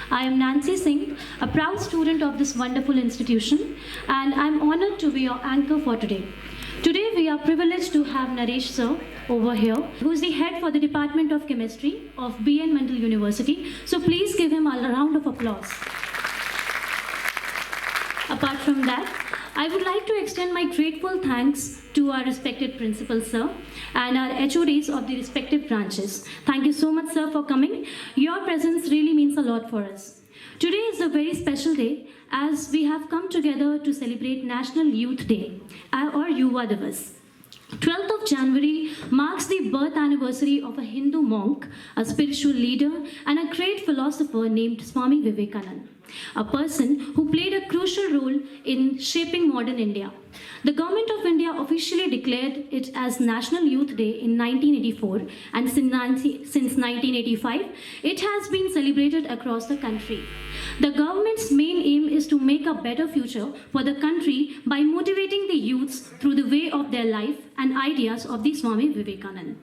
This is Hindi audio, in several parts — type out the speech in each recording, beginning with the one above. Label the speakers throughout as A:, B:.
A: I am Nancy Singh, a proud student of this wonderful institution, and I'm honored to be your anchor for today. Today, we are privileged to have Naresh sir over here, who is the head for the Department of Chemistry of BN Mandal University. So please give him a round of applause. Apart from that, I would like to extend my grateful thanks to our respected principal, sir, and our HODs of the respective branches. Thank you so much, sir, for coming. Your presence really means a lot for us. Today is a very special day as we have come together to celebrate National Youth Day, or Yuva Divas. 12th of January marks the birth anniversary of a Hindu monk, a spiritual leader, and a great philosopher named Swami Vivekananda, a person who played a crucial role in shaping modern India. The Government of India officially declared it as National Youth Day in 1984, and since 1985, it has been celebrated across the country. The government's main aim is to make a better future for the country by motivating the youths through the way of their life and ideas of the Swami Vivekananda.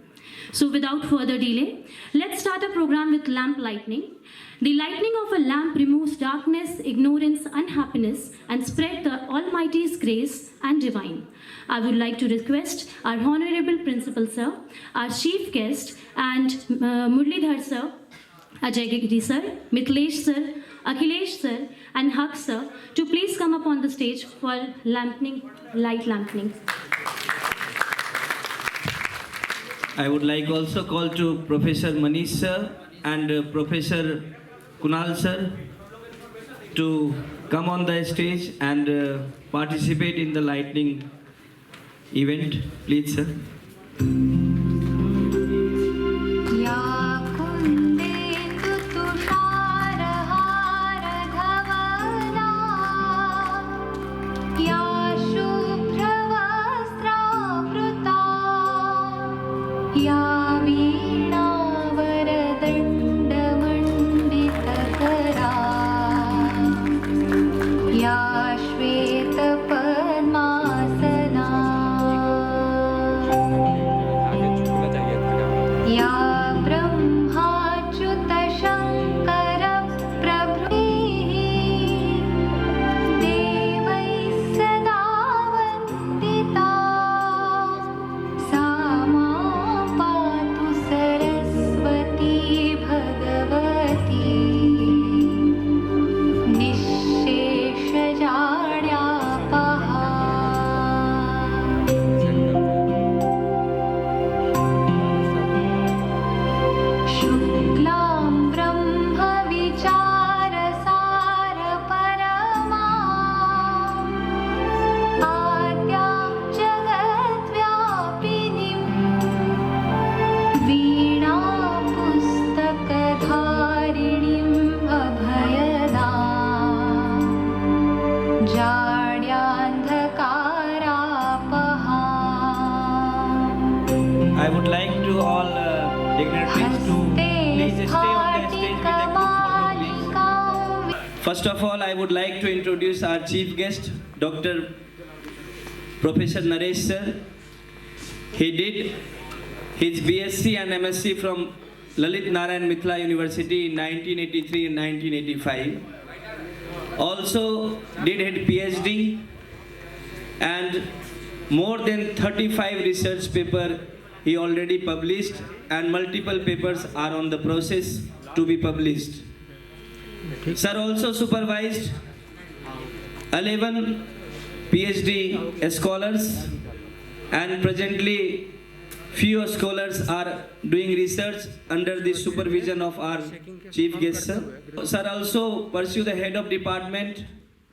A: So without further delay, let's start a program with lamp lightning. The lightning of a lamp removes darkness, ignorance, unhappiness, and spread the Almighty's grace and divine. I would like to request our Honorable Principal Sir, our Chief Guest, and Murlidhar Sir, Ajay Giri Sir, Mitlesh Sir, Akhilesh Sir, and Haq Sir to please come up on the stage for light lampening.
B: I would like also call to Professor Manish Sir and Professor Kunal Sir to come on the stage and participate in the lightning event. Please, sir. I would like to all dignitaries to please stay on the stage with a group photo, please. First of all, I would like to introduce our chief guest, Dr. Professor Naresh Sir. He did his BSc and MSc from Lalit Narayan Mithila University in 1983 and 1985. Also did his PhD and more than 35 research papers he already published, and multiple papers are on the process to be published. Sir also supervised 11 PhD scholars, and presently few scholars are doing research under the supervision of our chief guest, sir. Sir also pursue the head of department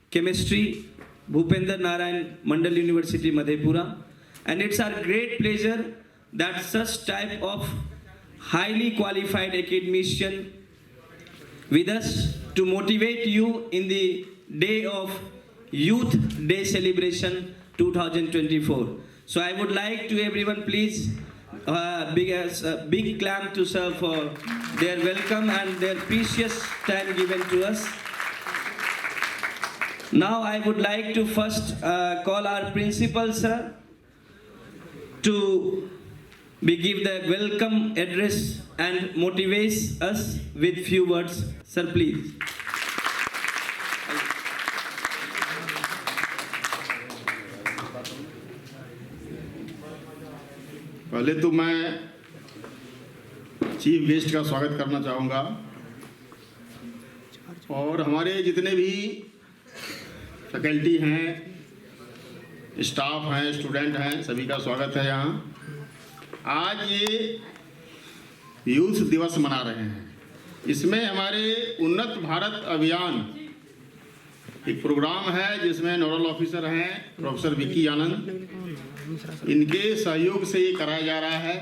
B: chemistry, Bhupender Narayan Mandal University, Madhepura, and it's our great pleasure that such type of highly qualified academician with us to motivate you in the day of Youth Day celebration 2024. So I would like to everyone please big clap to sir for their welcome and their precious time given to us. Now I would like to first call our principal sir to give the welcome address and motivates us with few words. Sir, please.
C: पहले तो मैं चीफ गेस्ट का स्वागत करना चाहूँगा और हमारे जितने भी फैकल्टी हैं, स्टाफ हैं, स्टूडेंट हैं, सभी का स्वागत है यहाँ। आज ये यूथ दिवस मना रहे हैं। इसमें हमारे उन्नत भारत अभियान एक प्रोग्राम है जिसमें नोडल ऑफिसर हैं प्रोफेसर विक्की आनंद, इनके सहयोग से ये कराया जा रहा है।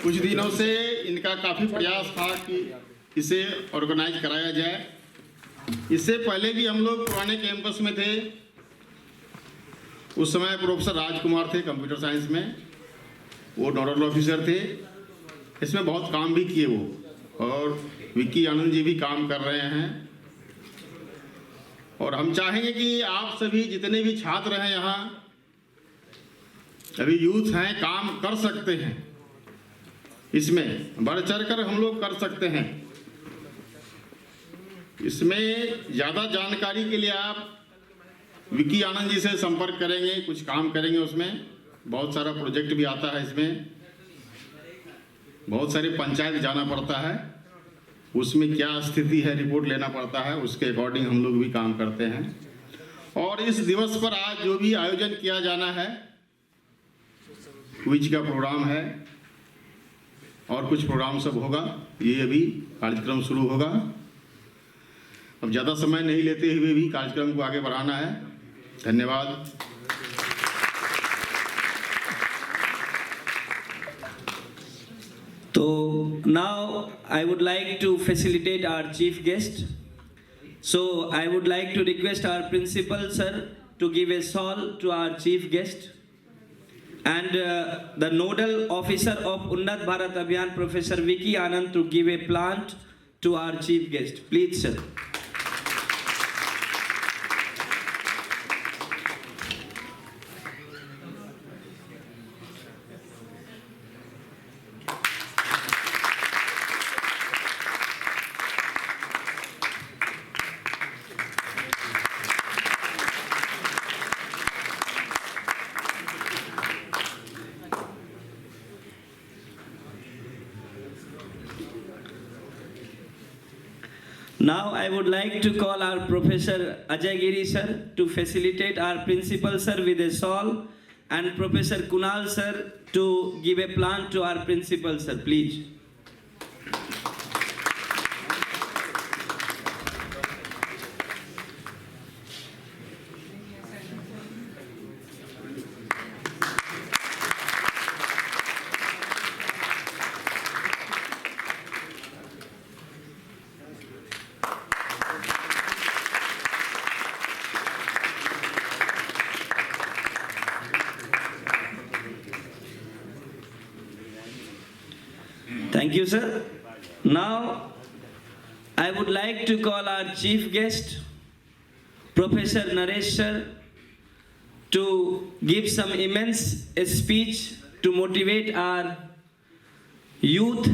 C: कुछ दिनों से इनका काफ़ी प्रयास था कि इसे ऑर्गेनाइज कराया जाए। इससे पहले भी हम लोग पुराने कैंपस में थे, उस समय प्रोफेसर राजकुमार थे कंप्यूटर साइंस में, वो नोडल ऑफिसर थे। इसमें बहुत काम भी किए वो, और विक्की आनंद जी भी काम कर रहे हैं। और हम चाहेंगे कि आप सभी जितने भी छात्र हैं यहाँ, अभी यूथ हैं, काम कर सकते हैं, इसमें बढ़ चढ़ कर हम लोग कर सकते हैं। इसमें ज़्यादा जानकारी के लिए आप विक्की आनंद जी से संपर्क करेंगे, कुछ काम करेंगे। उसमें बहुत सारा प्रोजेक्ट भी आता है, इसमें बहुत सारे पंचायत जाना पड़ता है, उसमें क्या स्थिति है रिपोर्ट लेना पड़ता है, उसके अकॉर्डिंग हम लोग भी काम करते हैं। और इस दिवस पर आज जो भी आयोजन किया जाना है, क्विज का प्रोग्राम है और कुछ प्रोग्राम सब होगा, ये अभी कार्यक्रम शुरू होगा। अब ज़्यादा समय नहीं लेते हुए भी कार्यक्रम को आगे बढ़ाना है। धन्यवाद।
B: So now I would like to facilitate our chief guest. So I would like to request our principal sir to give a shawl to our chief guest, and the nodal officer of Unnat Bharat Abhiyan Professor Vicky Anand to give a plant to our chief guest. Please sir. Now I would like to call our Professor Ajay Giri sir to facilitate our principal sir with a shawl, and Professor Kunal sir to give a plant to our principal sir, please. Thank you, sir. Now, I would like to call our chief guest, Professor Naresh sir, to give some immense speech to motivate our youth.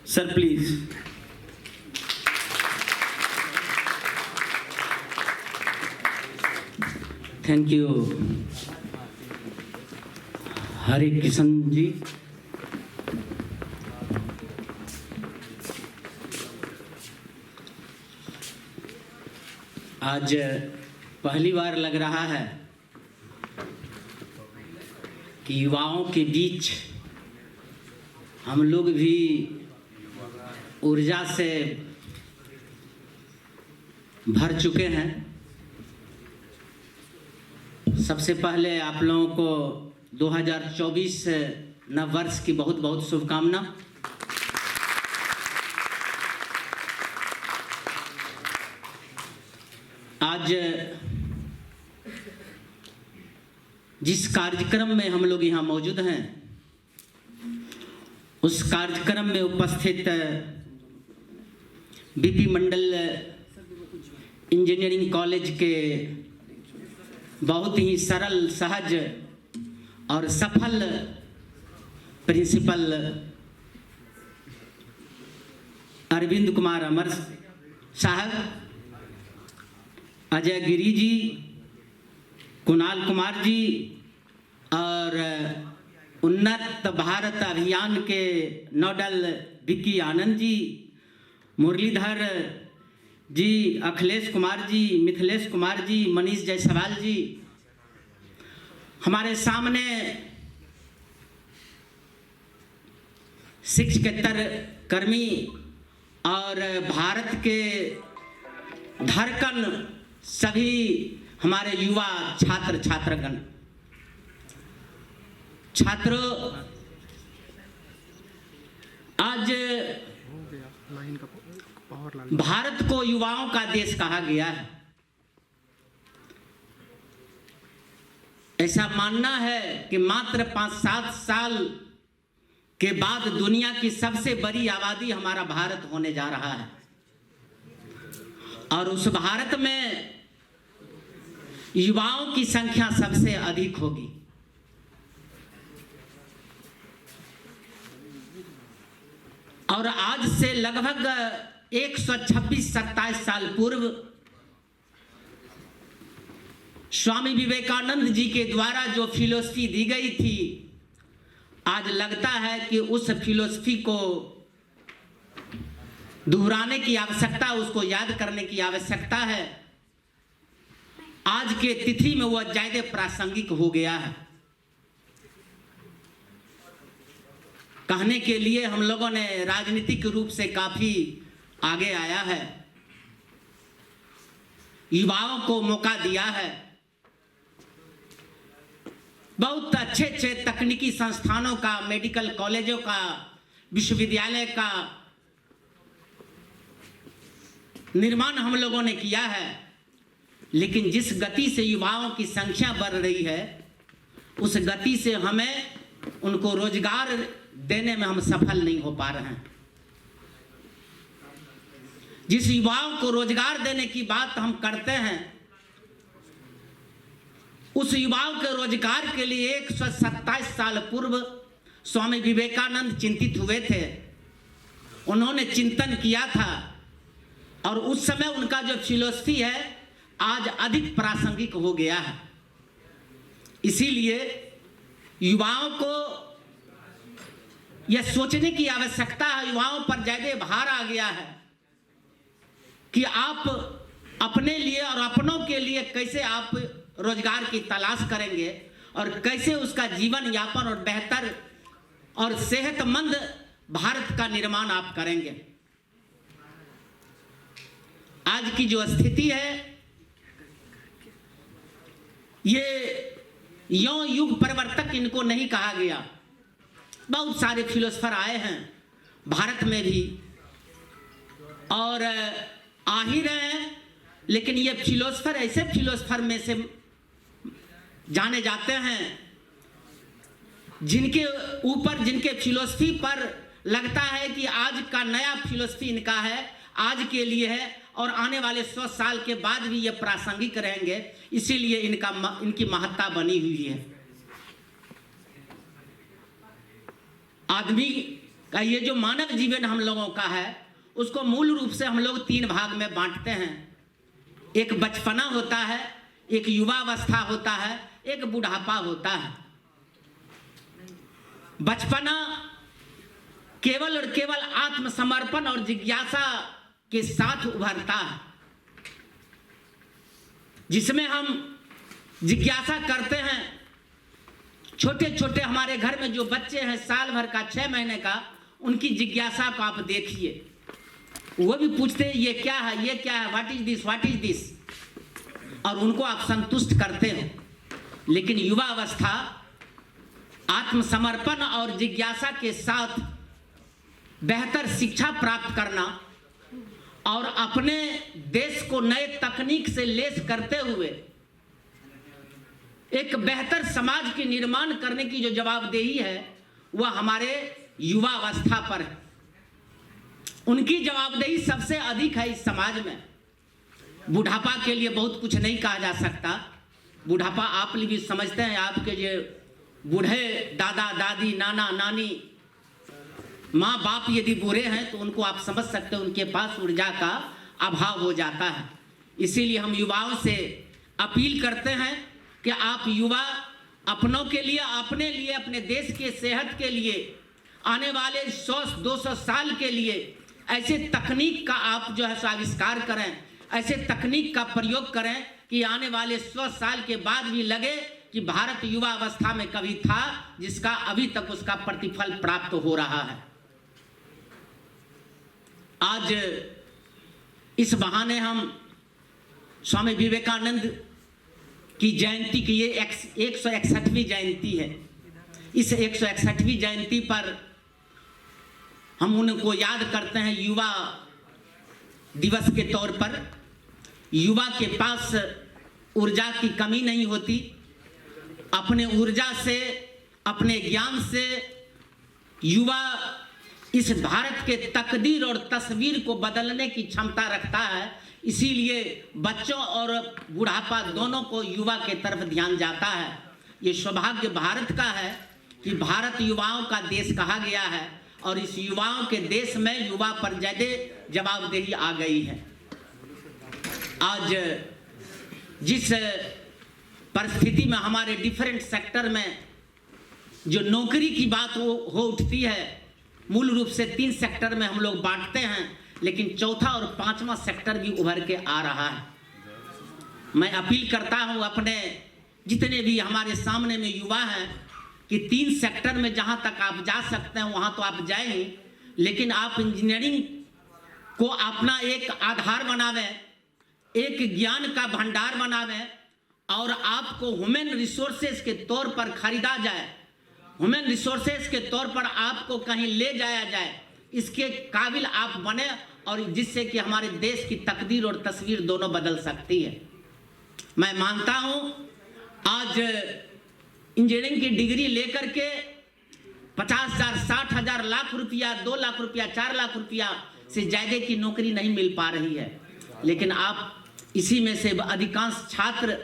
B: Sir, please.
D: Thank you Hare Kishan ji. आज पहली बार लग रहा है कि युवाओं के बीच हम लोग भी ऊर्जा से भर चुके हैं। सबसे पहले आप लोगों को 2024 नव वर्ष की बहुत बहुत शुभकामना। आज जिस कार्यक्रम में हम लोग यहाँ मौजूद हैं, उस कार्यक्रम में उपस्थित बीपी मंडल इंजीनियरिंग कॉलेज के बहुत ही सरल, सहज और सफल प्रिंसिपल अरविंद कुमार अमर साहब, अजय गिरी जी, कुणाल कुमार जी और उन्नत भारत अभियान के नोडल विक्की आनंद जी, मुरलीधर जी, अखिलेश कुमार जी, मिथिलेश कुमार जी, मनीष जायसवाल जी, हमारे सामने शिक्षकेतर कर्मी और भारत के धड़कन सभी हमारे युवा छात्र छात्रगण, छात्रों, आज भारत को युवाओं का देश कहा गया है। ऐसा मानना है कि मात्र 5-7 साल के बाद दुनिया की सबसे बड़ी आबादी हमारा भारत होने जा रहा है और उस भारत में युवाओं की संख्या सबसे अधिक होगी। और आज से लगभग 126-27 साल पूर्व स्वामी विवेकानंद जी के द्वारा जो फिलॉसफी दी गई थी, आज लगता है कि उस फिलॉसफी को दोहराने की आवश्यकता, उसको याद करने की आवश्यकता है। आज के तिथि में वह ज्यादा प्रासंगिक हो गया है। कहने के लिए हम लोगों ने राजनीतिक रूप से काफी आगे आया है, युवाओं को मौका दिया है, बहुत अच्छे अच्छे तकनीकी संस्थानों का, मेडिकल कॉलेजों का, विश्वविद्यालय का निर्माण हम लोगों ने किया है। लेकिन जिस गति से युवाओं की संख्या बढ़ रही है, उस गति से हमें उनको रोजगार देने में हम सफल नहीं हो पा रहे हैं। जिस युवाओं को रोजगार देने की बात हम करते हैं, उस युवाओं के रोजगार के लिए 127 साल पूर्व स्वामी विवेकानंद चिंतित हुए थे। उन्होंने चिंतन किया था और उस समय उनका जो फिलॉसफी है आज अधिक प्रासंगिक हो गया है। इसीलिए युवाओं को यह सोचने की आवश्यकता है, युवाओं पर ज्यादा भार आ गया है कि आप अपने लिए और अपनों के लिए कैसे आप रोजगार की तलाश करेंगे और कैसे उसका जीवन यापन और बेहतर और सेहतमंद भारत का निर्माण आप करेंगे। आज की जो स्थिति है, ये यों युग परिवर्तक इनको नहीं कहा गया। बहुत सारे फिलोसफर आए हैं भारत में भी और आ ही रहे हैं, लेकिन ये फिलोसफर ऐसे फिलोसफर में से जाने जाते हैं जिनके ऊपर, जिनके फिलोसफी पर लगता है कि आज का नया फिलोसफी इनका है, आज के लिए है और आने वाले 100 साल के बाद भी ये प्रासंगिक रहेंगे। इसीलिए इनकी महत्ता बनी हुई है। आदमी का ये जो मानव जीवन हम लोगों का है, उसको मूल रूप से हम लोग 3 भाग में बांटते हैं। एक बचपना होता है, एक युवावस्था होता है, एक बुढ़ापा होता है। बचपना केवल और केवल आत्मसमर्पण और जिज्ञासा के साथ उभरता है, जिसमें हम जिज्ञासा करते हैं। छोटे छोटे हमारे घर में जो बच्चे हैं साल भर का, 6 महीने का, उनकी जिज्ञासा को आप देखिए, वो भी पूछते हैं ये क्या है, ये क्या है, what is this, what is this, और उनको आप संतुष्ट करते हो। लेकिन युवा अवस्था आत्मसमर्पण और जिज्ञासा के साथ बेहतर शिक्षा प्राप्त करना और अपने देश को नए तकनीक से लैस करते हुए एक बेहतर समाज के निर्माण करने की जो जवाबदेही है, वह हमारे युवा अवस्था पर है। उनकी जवाबदेही सबसे अधिक है इस समाज में। बुढ़ापा के लिए बहुत कुछ नहीं कहा जा सकता। बुढ़ापा आप भी समझते हैं, आपके जो बूढ़े दादा दादी, नाना नानी, माँ बाप यदि बूढ़े हैं तो उनको आप समझ सकते हैं, उनके पास ऊर्जा का अभाव हो जाता है। इसीलिए हम युवाओं से अपील करते हैं कि आप युवा अपनों के लिए, अपने लिए, अपने देश के सेहत के लिए, आने वाले 100-200 साल के लिए ऐसे तकनीक का आप जो है आविष्कार करें, ऐसे तकनीक का प्रयोग करें कि आने वाले 100 साल के बाद भी लगे कि भारत युवा अवस्था में कभी था, जिसका अभी तक उसका प्रतिफल प्राप्त हो रहा है। आज इस बहाने हम स्वामी विवेकानंद की जयंती की, ये 161वीं जयंती है। इस 161वीं जयंती पर हम उनको याद करते हैं युवा दिवस के तौर पर। युवा के पास ऊर्जा की कमी नहीं होती। अपने ऊर्जा से, अपने ज्ञान से युवा इस भारत के तकदीर और तस्वीर को बदलने की क्षमता रखता है। इसीलिए बच्चों और बुढ़ापा दोनों को युवा के तरफ ध्यान जाता है। ये सौभाग्य भारत का है कि भारत युवाओं का देश कहा गया है, और इस युवाओं के देश में युवा पर ज़्यादा जवाबदेही आ गई है। आज जिस परिस्थिति में हमारे डिफरेंट सेक्टर में जो नौकरी की बात हो उठती है, मूल रूप से 3 सेक्टर में हम लोग बांटते हैं, लेकिन चौथा और 5वां सेक्टर भी उभर के आ रहा है। मैं अपील करता हूं अपने जितने भी हमारे सामने में युवा हैं कि 3 सेक्टर में जहां तक आप जा सकते हैं वहां तो आप जाएं ही, लेकिन आप इंजीनियरिंग को अपना एक आधार बनावें, एक ज्ञान का भंडार बनावें, और आपको ह्यूमन रिसोर्सेज के तौर पर खरीदा जाए, ह्यूमन रिसोर्सेज के तौर पर आपको कहीं ले जाया जाए, इसके काबिल आप बने, और जिससे कि हमारे देश की तकदीर और तस्वीर दोनों बदल सकती है। मैं मानता हूं आज इंजीनियरिंग की डिग्री लेकर के 50,000, 60,000, लाख रुपया, 2 लाख रुपया, 4 लाख रुपया से ज़्यादा की नौकरी नहीं मिल पा रही है। लेकिन आप इसी में से अधिकांश छात्र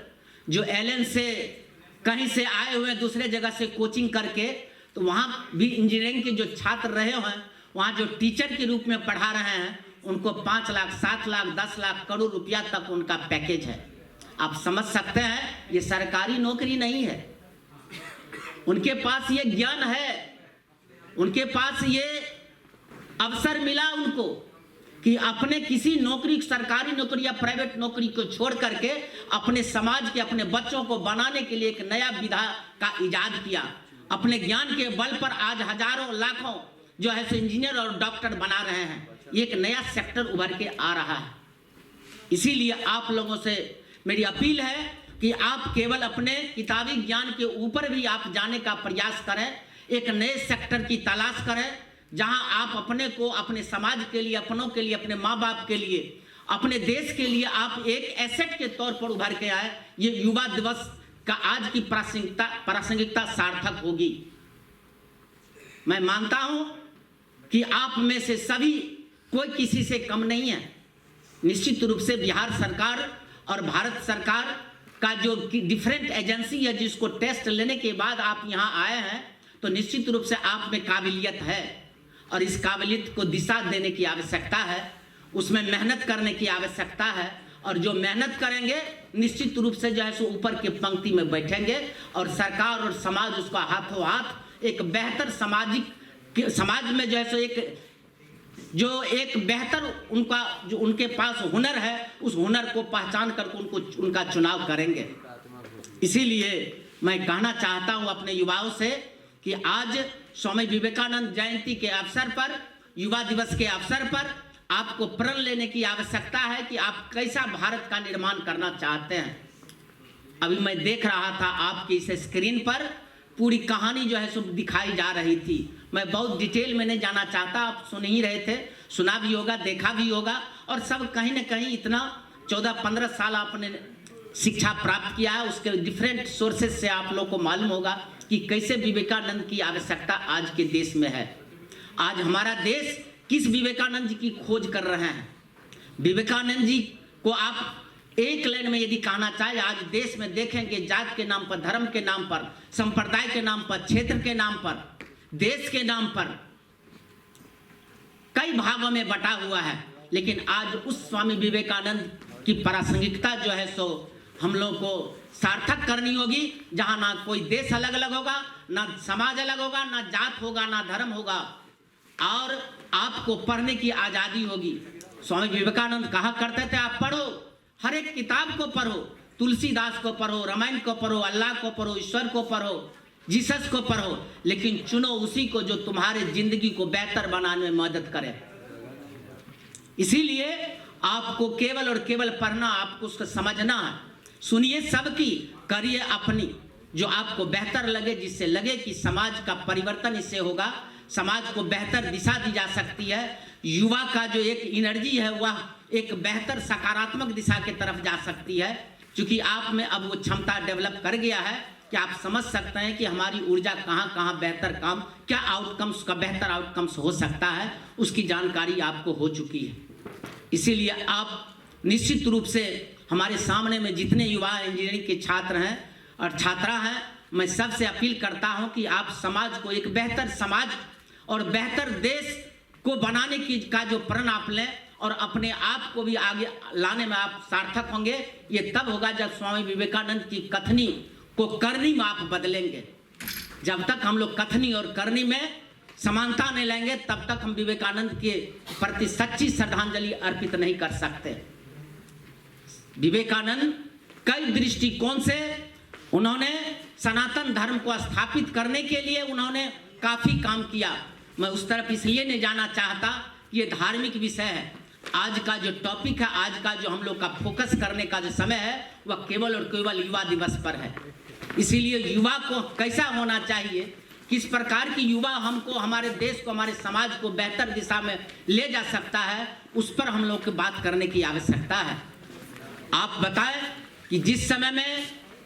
D: जो एलएन से कहीं से आए हुए हैं, दूसरे जगह से कोचिंग करके, तो वहाँ भी इंजीनियरिंग के जो छात्र रहे हैं, वहाँ जो टीचर के रूप में पढ़ा रहे हैं, उनको 5 लाख, 7 लाख, 10 लाख, करोड़ रुपया तक उनका पैकेज है। आप समझ सकते हैं ये सरकारी नौकरी नहीं है। उनके पास ये ज्ञान है, उनके पास ये अवसर मिला उनको कि अपने किसी नौकरी, सरकारी नौकरी या प्राइवेट नौकरी को छोड़ करके अपने समाज के, अपने बच्चों को बनाने के लिए एक नया विधा का इजाद किया। अपने ज्ञान के बल पर आज हजारों, लाखों जो है सो इंजीनियर और डॉक्टर बना रहे हैं। एक नया सेक्टर उभर के आ रहा है। इसीलिए आप लोगों से मेरी अपील है कि आप केवल अपने किताबी ज्ञान के ऊपर भी आप जाने का प्रयास करें, एक नए सेक्टर की तलाश करें जहां आप अपने को, अपने समाज के लिए, अपनों के लिए, अपने माँ बाप के लिए, अपने देश के लिए आप एक एसेट के तौर पर उभर के आए। ये युवा दिवस का आज की प्रासंगिकता सार्थक होगी। मैं मानता हूं कि आप में से सभी कोई किसी से कम नहीं है। निश्चित रूप से बिहार सरकार और भारत सरकार का जो डिफरेंट एजेंसी है, जिसको टेस्ट लेने के बाद आप यहाँ आए हैं, तो निश्चित रूप से आप में काबिलियत है, और इस काबिलियत को दिशा देने की आवश्यकता है, उसमें मेहनत करने की आवश्यकता है। और जो मेहनत करेंगे निश्चित रूप से जो है सो ऊपर के पंक्ति में बैठेंगे, और सरकार और समाज उसका हाथों हाथ एक बेहतर समाज में जो है सो एक बेहतर उनका जो उनके पास हुनर है, उस हुनर को पहचान करके उनका चुनाव करेंगे। इसीलिए मैं कहना चाहता हूं अपने युवाओं से कि आज स्वामी विवेकानंद जयंती के अवसर पर, युवा दिवस के अवसर पर आपको प्रण लेने की आवश्यकता है कि आप कैसा भारत का निर्माण करना चाहते हैं। अभी मैं देख रहा था आपकी इस स्क्रीन पर पूरी कहानी जो है सो दिखाई जा रही थी। मैं बहुत डिटेल में नहीं जाना चाहता, आप सुन ही रहे थे, सुना भी होगा, देखा भी होगा, और सब कहीं ना कहीं इतना 14-15 साल आपने शिक्षा प्राप्त किया है, उसके डिफरेंट सोर्सेज से आप लोग को मालूम होगा कि कैसे विवेकानंद की आवश्यकता आज के देश में है। आज हमारा देश किस विवेकानंद जी की खोज कर रहे हैं। विवेकानंद जी को आप एक लाइन में यदि कहना चाहे, आज देश में देखेंगे जात के नाम पर, धर्म के नाम पर, संप्रदाय के नाम पर, क्षेत्र के नाम पर, देश के नाम पर कई भागों में बटा हुआ है, लेकिन आज उस स्वामी विवेकानंद की प्रासंगिकता जो है सो हम लोग को सार्थक करनी होगी, जहाँ ना कोई देश अलग अलग होगा, ना समाज अलग होगा, ना जात होगा, ना धर्म होगा, और आपको पढ़ने की आज़ादी होगी। स्वामी विवेकानंद कहा करते थे, आप पढ़ो, हर एक किताब को पढ़ो, तुलसीदास को पढ़ो, रामायण को पढ़ो, अल्लाह को पढ़ो, ईश्वर को पढ़ो, जीसस को पढ़ो, लेकिन चुनो उसी को जो तुम्हारे जिंदगी को बेहतर बनाने में मदद करे। इसीलिए आपको केवल और केवल पढ़ना, आपको उसको समझना है। सुनिए सबकी, करिए अपनी, जो आपको बेहतर लगे, जिससे लगे कि समाज का परिवर्तन इससे होगा, समाज को बेहतर दिशा दी जा सकती है। युवा का जो एक एनर्जी है वह एक बेहतर सकारात्मक दिशा की तरफ जा सकती है, क्योंकि आप में अब वो क्षमता डेवलप कर गया है कि आप समझ सकते हैं कि हमारी ऊर्जा कहाँ कहाँ बेहतर काम, क्या आउटकम्स का बेहतर आउटकम्स हो सकता है, उसकी जानकारी आपको हो चुकी है। इसीलिए आप निश्चित रूप से हमारे सामने में जितने युवा इंजीनियरिंग के छात्र हैं और छात्रा हैं, मैं सबसे अपील करता हूं कि आप समाज को एक बेहतर समाज और बेहतर देश को बनाने की का जो प्रण आप लें और अपने आप को भी आगे लाने में आप सार्थक होंगे। ये तब होगा जब स्वामी विवेकानंद की कथनी को करनी में आप बदलेंगे। जब तक हम लोग कथनी और करनी में समानता नहीं लेंगे, तब तक हम विवेकानंद के प्रति सच्ची श्रद्धांजलि अर्पित नहीं कर सकते। विवेकानंद कई दृष्टिकोण से उन्होंने सनातन धर्म को स्थापित करने के लिए उन्होंने काफी काम किया। मैं उस तरफ इसलिए नहीं जाना चाहता, ये धार्मिक विषय है। आज का जो टॉपिक है, आज का जो हम लोग का फोकस करने का जो समय है, वह केवल और केवल युवा दिवस पर है। इसीलिए युवा को कैसा होना चाहिए, किस प्रकार की युवा हमको, हमारे देश को, हमारे समाज को बेहतर दिशा में ले जा सकता है, उस पर हम लोग को बात करने की आवश्यकता है। आप बताएं कि जिस समय में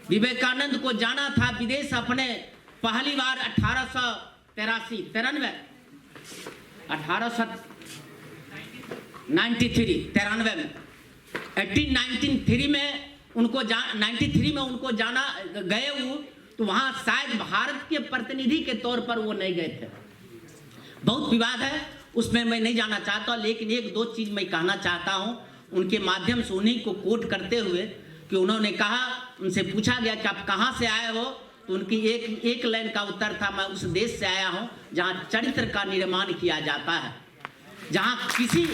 D: विवेकानंद को जाना था विदेश, अपने पहली बार 1893 में उनको 93 में उनको जाना गए वो, तो वहाँ शायद भारत के प्रतिनिधि के तौर पर वो नहीं गए थे। बहुत विवाद है, उसमें मैं नहीं जाना चाहता, लेकिन एक दो चीज़ मैं कहना चाहता हूँ उनके माध्यम से, उन्हीं को कोट करते हुए, कि उन्होंने कहा, उनसे पूछा गया कि आप कहाँ से आए हो, तो उनकी एक लाइन का उत्तर था, मैं उस देश से आया हूँ जहाँ चरित्र का निर्माण किया जाता है, जहाँ किसी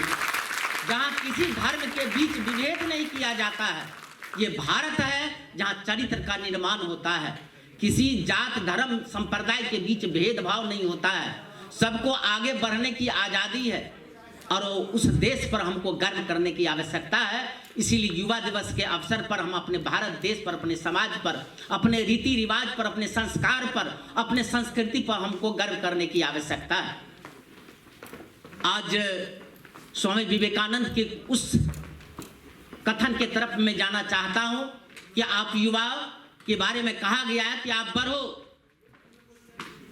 D: धर्म के बीच विभेद नहीं किया जाता है। ये भारत है जहाँ चरित्र का निर्माण होता है, किसी जात धर्म संप्रदाय के बीच भेदभाव नहीं होता है, सबको आगे बढ़ने की आज़ादी है, और उस देश पर हमको गर्व करने की आवश्यकता है। इसीलिए युवा दिवस के अवसर पर हम अपने भारत देश पर, अपने समाज पर, अपने रीति रिवाज पर, अपने संस्कार पर, अपने संस्कृति पर हमको गर्व करने की आवश्यकता है। आज स्वामी विवेकानंद के उस कथन के तरफ मैं जाना चाहता हूं कि आप युवा के बारे में कहा गया है कि आप बढ़ो,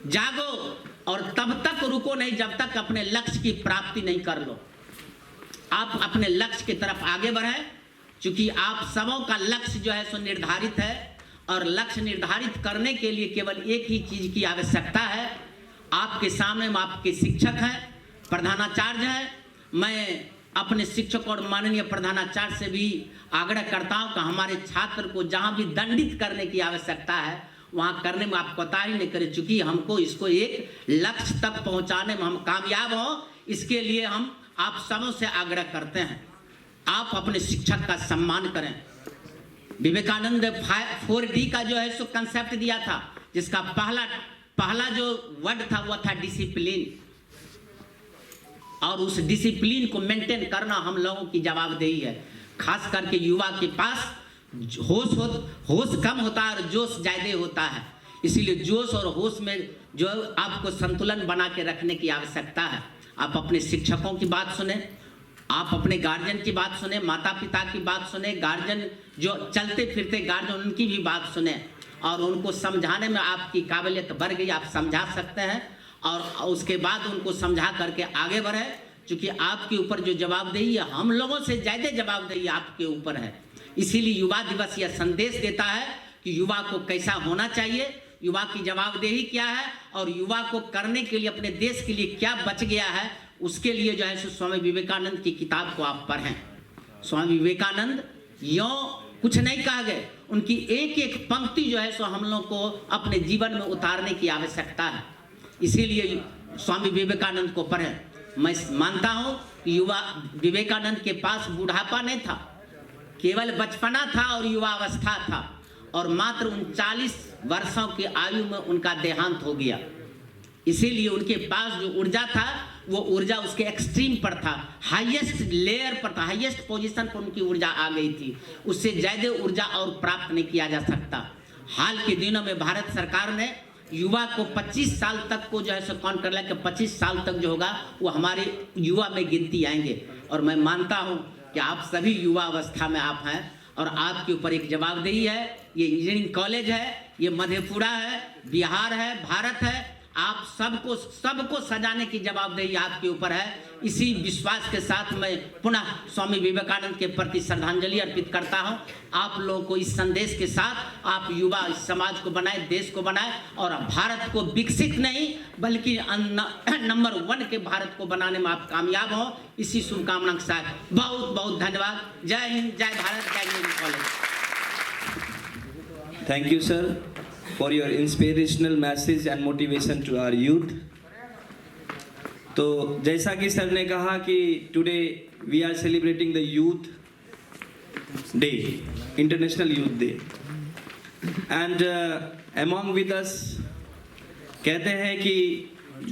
D: जागो, और तब तक रुको नहीं जब तक अपने लक्ष्य की प्राप्ति नहीं कर लो। आप अपने लक्ष्य की तरफ आगे बढ़ें, क्योंकि आप सबों का लक्ष्य जो है सो निर्धारित है, और लक्ष्य निर्धारित करने के लिए केवल एक ही चीज की आवश्यकता है। आपके सामने में आपके शिक्षक हैं, प्रधानाचार्य हैं। मैं अपने शिक्षक और माननीय प्रधानाचार्य से भी आग्रह करता हूं कि हमारे छात्र को जहां भी दंडित करने की आवश्यकता है वहां करने में आप कोताही नहीं करें, चूंकि हमको इसको एक लक्ष्य तक पहुंचाने में हम कामयाब हों, इसके लिए हम आप सबों से आग्रह करते हैं, आप अपने शिक्षक का सम्मान करें। विवेकानंद 4D का जो है सो कंसेप्ट दिया था, जिसका पहला जो वर्ड था वो था डिसिप्लिन, और उस डिसिप्लिन को मेंटेन करना हम लोगों की जवाबदेही है। खास करके युवा के पास होश कम होता है और जोश ज़्यादा होता है, इसीलिए जोश और होश में जो आपको संतुलन बना के रखने की आवश्यकता है। आप अपने शिक्षकों की बात सुने, आप अपने गार्जियन की बात सुने, माता पिता की बात सुने, गार्जियन जो चलते फिरते गार्जियन उनकी भी बात सुने, और उनको समझाने में आपकी काबिलियत बढ़ गई, आप समझा सकते हैं, और उसके बाद उनको समझा करके आगे बढ़े, क्योंकि आपके ऊपर जो जवाबदेही है, हम लोगों से ज़्यादा जवाबदेही आपके ऊपर है। इसीलिए युवा दिवस यह संदेश देता है कि युवा को कैसा होना चाहिए, युवा की जवाबदेही क्या है, और युवा को करने के लिए अपने देश के लिए क्या बच गया है, उसके लिए जो है सो स्वामी विवेकानंद की किताब को आप पढ़ें। स्वामी विवेकानंद यों कुछ नहीं कहा गए, उनकी एक एक पंक्ति जो है सो हम लोग को अपने जीवन में उतारने की आवश्यकता है। इसीलिए स्वामी विवेकानंद को पढ़ें। मैं मानता हूँ कि युवा विवेकानंद के पास बुढ़ापा नहीं था, केवल बचपना था और युवावस्था था, और मात्र 39 वर्षों की आयु में उनका देहांत हो गया। इसीलिए उनके पास जो ऊर्जा था वो ऊर्जा उसके एक्सट्रीम पर था, हाईएस्ट लेयर पर था, हाईएस्ट पोजीशन पर उनकी ऊर्जा आ गई थी। उससे ज़्यादा ऊर्जा और प्राप्त नहीं किया जा सकता। हाल के दिनों में भारत सरकार ने युवा को 25 साल तक को जो है सो काउंट कर लिया कि 25 साल तक जो होगा वो हमारे युवा में गिनती आएंगे। और मैं मानता हूँ कि आप सभी युवा अवस्था में आप हैं और आपके ऊपर एक जवाबदेही है। ये इंजीनियरिंग कॉलेज है, ये मधेपुरा है, बिहार है, भारत है, आप सबको सजाने की जवाबदेही आपके ऊपर है। इसी विश्वास के साथ मैं पुनः स्वामी विवेकानंद के प्रति श्रद्धांजलि अर्पित करता हूं। आप लोगों को इस संदेश के साथ आप युवा इस समाज को बनाए, देश को बनाए और भारत को विकसित नहीं बल्कि नंबर 1 के भारत को बनाने में आप कामयाब हो। इसी शुभकामना के साथ बहुत बहुत धन्यवाद। जय हिंद, जय भारत, जय engineering college.
B: Thank you, sir, for your inspirational message and motivation to our youth. तो जैसा कि सर ने कहा कि today we are celebrating the youth day, international youth day, and among with us कहते हैं कि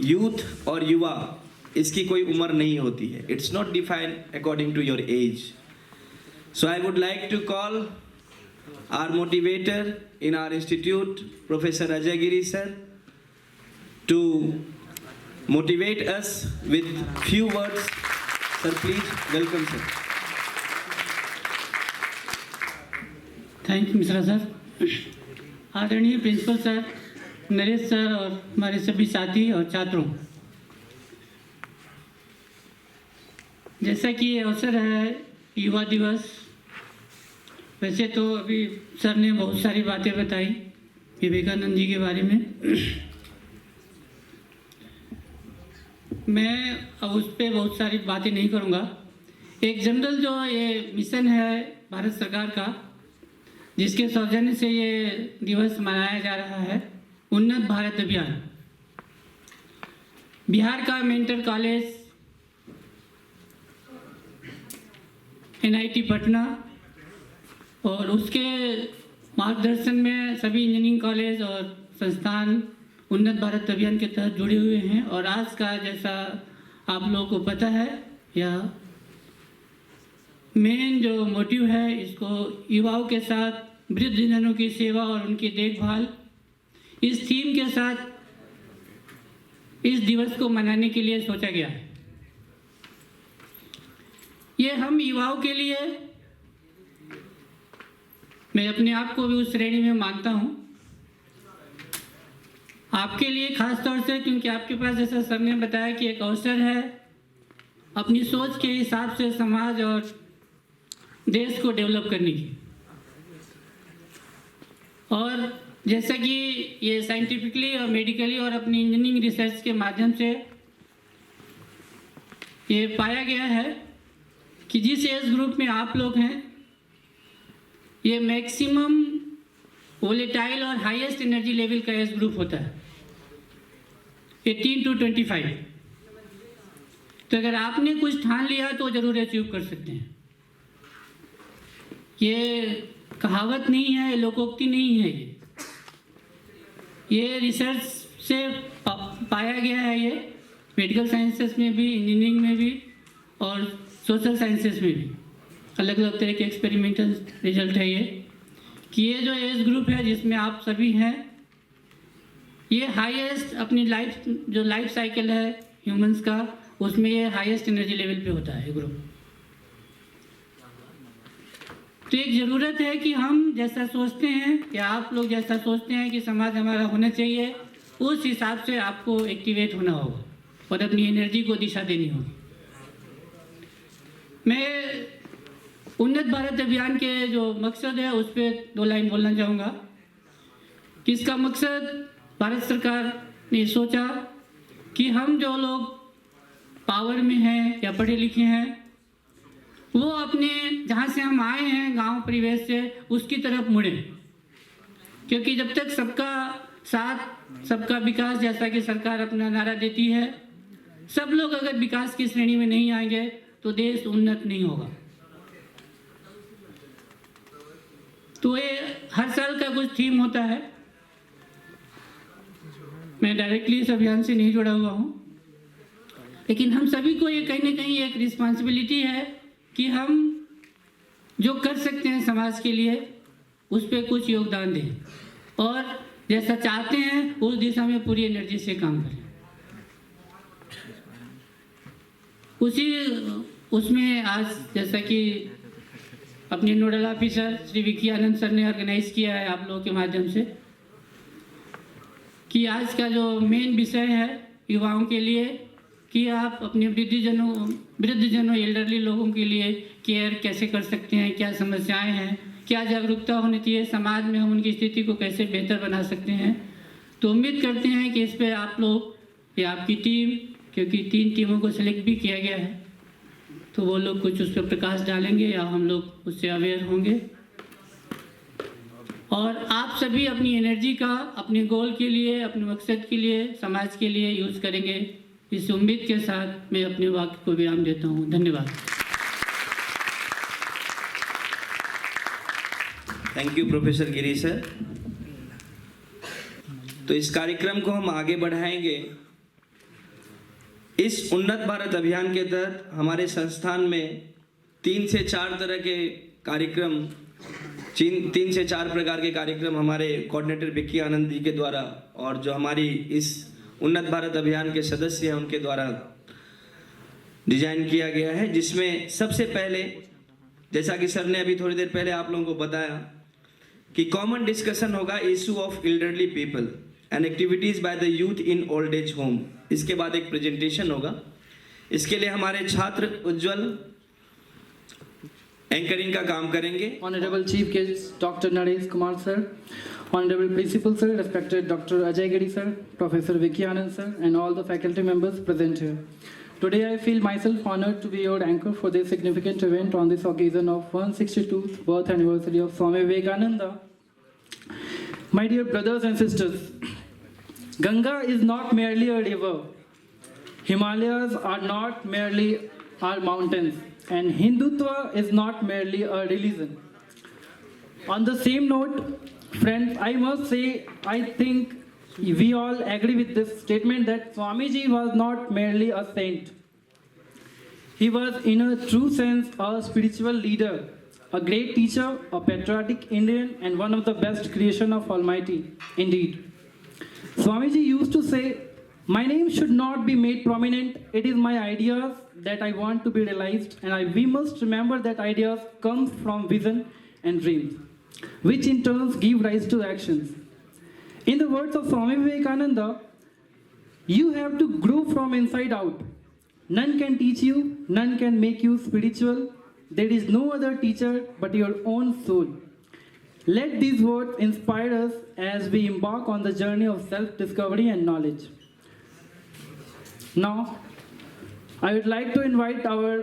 B: यूथ और युवा इसकी कोई उम्र नहीं होती है। It's not defined according to your age. So I would like to call our motivator in our institute, Professor Ajay Giri sir, to motivate us with few words. Sir, please welcome sir.
E: Thank you Mishra sir. आदरणीय प्रिंसिपल सर, नरेश सर और हमारे सभी साथी और छात्रों, जैसा कि ये अवसर है युवा दिवस, वैसे तो अभी सर ने बहुत सारी बातें बताई विवेकानंद जी के बारे में। मैं अब उस पर बहुत सारी बातें नहीं करूँगा। एक जनरल जो ये मिशन है भारत सरकार का, जिसके सौजन्य से ये दिवस मनाया जा रहा है, उन्नत भारत अभियान, बिहार का मेंटर कॉलेज, NIT पटना और उसके मार्गदर्शन में सभी इंजीनियरिंग कॉलेज और संस्थान उन्नत भारत अभियान के तहत जुड़े हुए हैं। और आज का, जैसा आप लोगों को पता है, या मेन जो मोटिव है, इसको युवाओं के साथ वृद्धजनों की सेवा और उनकी देखभाल, इस थीम के साथ इस दिवस को मनाने के लिए सोचा गया है। ये हम युवाओं के लिए, मैं अपने आप को भी उस श्रेणी में मानता हूँ, आपके लिए खास तौर से, क्योंकि आपके पास, जैसा सर ने बताया, कि एक अवसर है अपनी सोच के हिसाब से समाज और देश को डेवलप करने की। और जैसा कि ये साइंटिफिकली और मेडिकली और अपनी इंजीनियरिंग रिसर्च के माध्यम से ये पाया गया है कि जिस एज ग्रुप में आप लोग हैं, ये मैक्सिमम वोलेटाइल और हाईएस्ट एनर्जी लेवल का एज ग्रुप होता है, 18 to 25। तो अगर आपने कुछ ठान लिया तो ज़रूर अचीव कर सकते हैं। ये कहावत नहीं है, लोकोक्ति नहीं है, ये रिसर्च से पाया गया है। ये मेडिकल साइंसेस में भी, इंजीनियरिंग में भी और सोशल साइंसेस में भी अलग अलग तरह के एक्सपेरिमेंटल रिजल्ट है ये, कि ये जो एज ग्रुप है जिसमें आप सभी हैं, ये हाईएस्ट अपनी लाइफ साइकिल है ह्यूमंस का, उसमें ये हाईएस्ट एनर्जी लेवल पे होता है ग्रुप। तो एक ज़रूरत है कि हम जैसा सोचते हैं, या आप लोग जैसा सोचते हैं कि समाज हमारा होना चाहिए, उस हिसाब से आपको एक्टिवेट होना होगा और अपनी एनर्जी को दिशा देनी होगी। मैं उन्नत भारत अभियान के जो मकसद है उस पर 2 लाइन बोलना चाहूँगा कि इसका मकसद, भारत सरकार ने सोचा कि हम जो लोग पावर में हैं या पढ़े लिखे हैं, वो अपने जहाँ से हम आए हैं गांव परिवेश से उसकी तरफ मुड़े, क्योंकि जब तक सबका साथ सबका विकास जैसा कि सरकार अपना नारा देती है, सब लोग अगर विकास की श्रेणी में नहीं आएंगे तो देश उन्नत नहीं होगा। तो ये हर साल का कुछ थीम होता है। मैं डायरेक्टली इस अभियान से नहीं जुड़ा हुआ हूँ, लेकिन हम सभी को ये कहीं ना कहीं एक रिस्पॉन्सिबिलिटी है कि हम जो कर सकते हैं समाज के लिए उस पर कुछ योगदान दें और जैसा चाहते हैं उस दिशा में पूरी एनर्जी से काम करें। उसमें आज जैसा कि अपने नोडल ऑफिसर श्री विकी आनंद सर ने ऑर्गेनाइज किया है आप लोगों के माध्यम से, कि आज का जो मेन विषय है युवाओं के लिए कि आप अपने वृद्धजनों एल्डरली लोगों के लिए केयर कैसे कर सकते हैं, क्या समस्याएं हैं, क्या जागरूकता होनी चाहिए समाज में, हम उनकी स्थिति को कैसे बेहतर बना सकते हैं। तो उम्मीद करते हैं कि इस पर आप लोग या आपकी टीम, क्योंकि 3 टीमों को सिलेक्ट भी किया गया है, तो वो लोग कुछ उस पर प्रकाश डालेंगे या हम लोग उससे अवेयर होंगे। और आप सभी अपनी एनर्जी का अपने गोल के लिए, अपने मकसद के लिए, समाज के लिए यूज़ करेंगे, इस उम्मीद के साथ मैं अपने वाक्य को विराम देता हूँ। धन्यवाद।
B: Thank you professor Giri sir. तो इस कार्यक्रम को हम आगे बढ़ाएंगे। इस उन्नत भारत अभियान के तहत हमारे संस्थान में 3 से 4 तरह के कार्यक्रम, 3 से 4 प्रकार के कार्यक्रम हमारे कोऑर्डिनेटर विक्की आनंद जी के द्वारा और जो हमारी इस उन्नत भारत अभियान के सदस्य हैं उनके द्वारा डिजाइन किया गया है, जिसमें सबसे पहले जैसा कि सर ने अभी थोड़ी देर पहले आप लोगों को बताया कि कॉमन डिस्कशन होगा issue of elderly people and activities by the youth in old age home. इसके बाद एक प्रेजेंटेशन होगा। इसके लिए हमारे छात्र उज्जवल एंकरिंग का काम करेंगे।
F: Honorable Chief Guest Dr. Naresh Kumar sir, Honorable Principal sir, respected Dr. Ajay Giri sir, Professor Vicky Anand sir, and all the faculty members present here. Today I feel myself honored to be your anchor for this significant event on this occasion of 162th birth anniversary of Swami Vivekananda. My dear brothers and sisters, Ganga is not merely a river. Himalayas are not merely our mountains. And Hindutva is not merely a religion. On the same note, friends, I must say, I think we all agree with this statement that Swamiji was not merely a saint. He was, in a true sense, a spiritual leader, a great teacher, a patriotic Indian, and one of the best creation of Almighty, indeed. Swamiji used to say, "My name should not be made prominent. It is my ideas that I want to be realized, and we must remember that ideas come from vision and dreams, which in turn give rise to actions." In the words of Swami Vivekananda, you have to grow from inside out. None can teach you, none can make you spiritual. There is no other teacher but your own soul. Let these words inspire us as we embark on the journey of self-discovery and knowledge. Now, I would like to invite our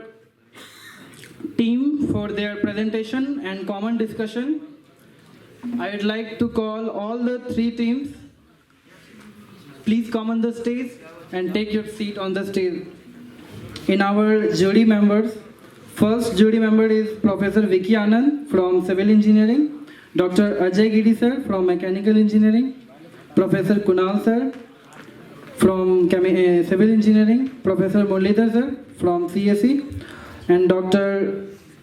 F: team for their presentation and common discussion. I would like to call all the 3 teams. Please come on the stage and take your seat on the stage. In our jury members, first jury member is Professor Vicky Anand from Civil Engineering, Dr. Ajay Giri sir from Mechanical Engineering, Professor Kunal sir from Civil Engineering, Professor Muralidhar sir from CSE, and Dr.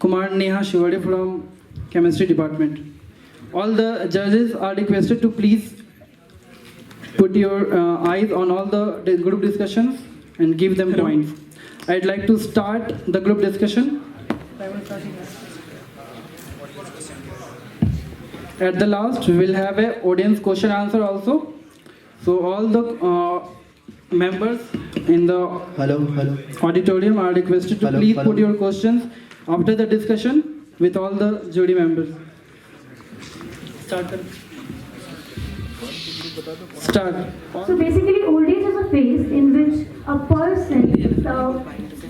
F: Kumar Neha Shivade from Chemistry Department. All the judges are requested to please put your eyes on all the group discussions and give them points. I'd like to start the group discussion. At the last, we will have a audience question answer also. So all the members in the auditorium are requested to please put your questions after the discussion with all the jury members. Start.
G: So basically, old age is a phase in which a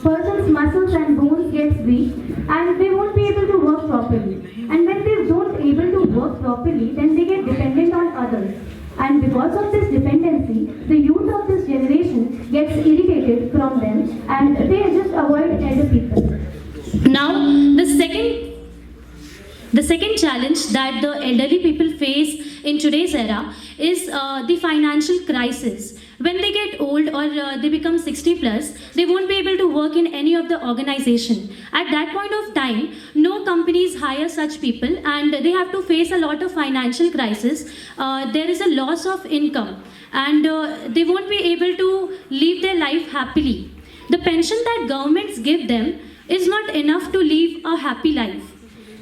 G: person's muscles and bones gets weak, and they won't be able to work properly. And when they don't able to work properly, then they get dependent on others. And because of this dependency, the youth of this generation gets irritated from them and they just avoid elder people.
A: Now, the second challenge that the elderly people face in today's era is the financial crisis. When they get old or they become 60 plus, they won't be able to work in any of the organization. At that point of time, no companies hire such people and they have to face a lot of financial crisis. There is a loss of income and they won't be able to live their life happily. The pension that governments give them is not enough to live a happy life.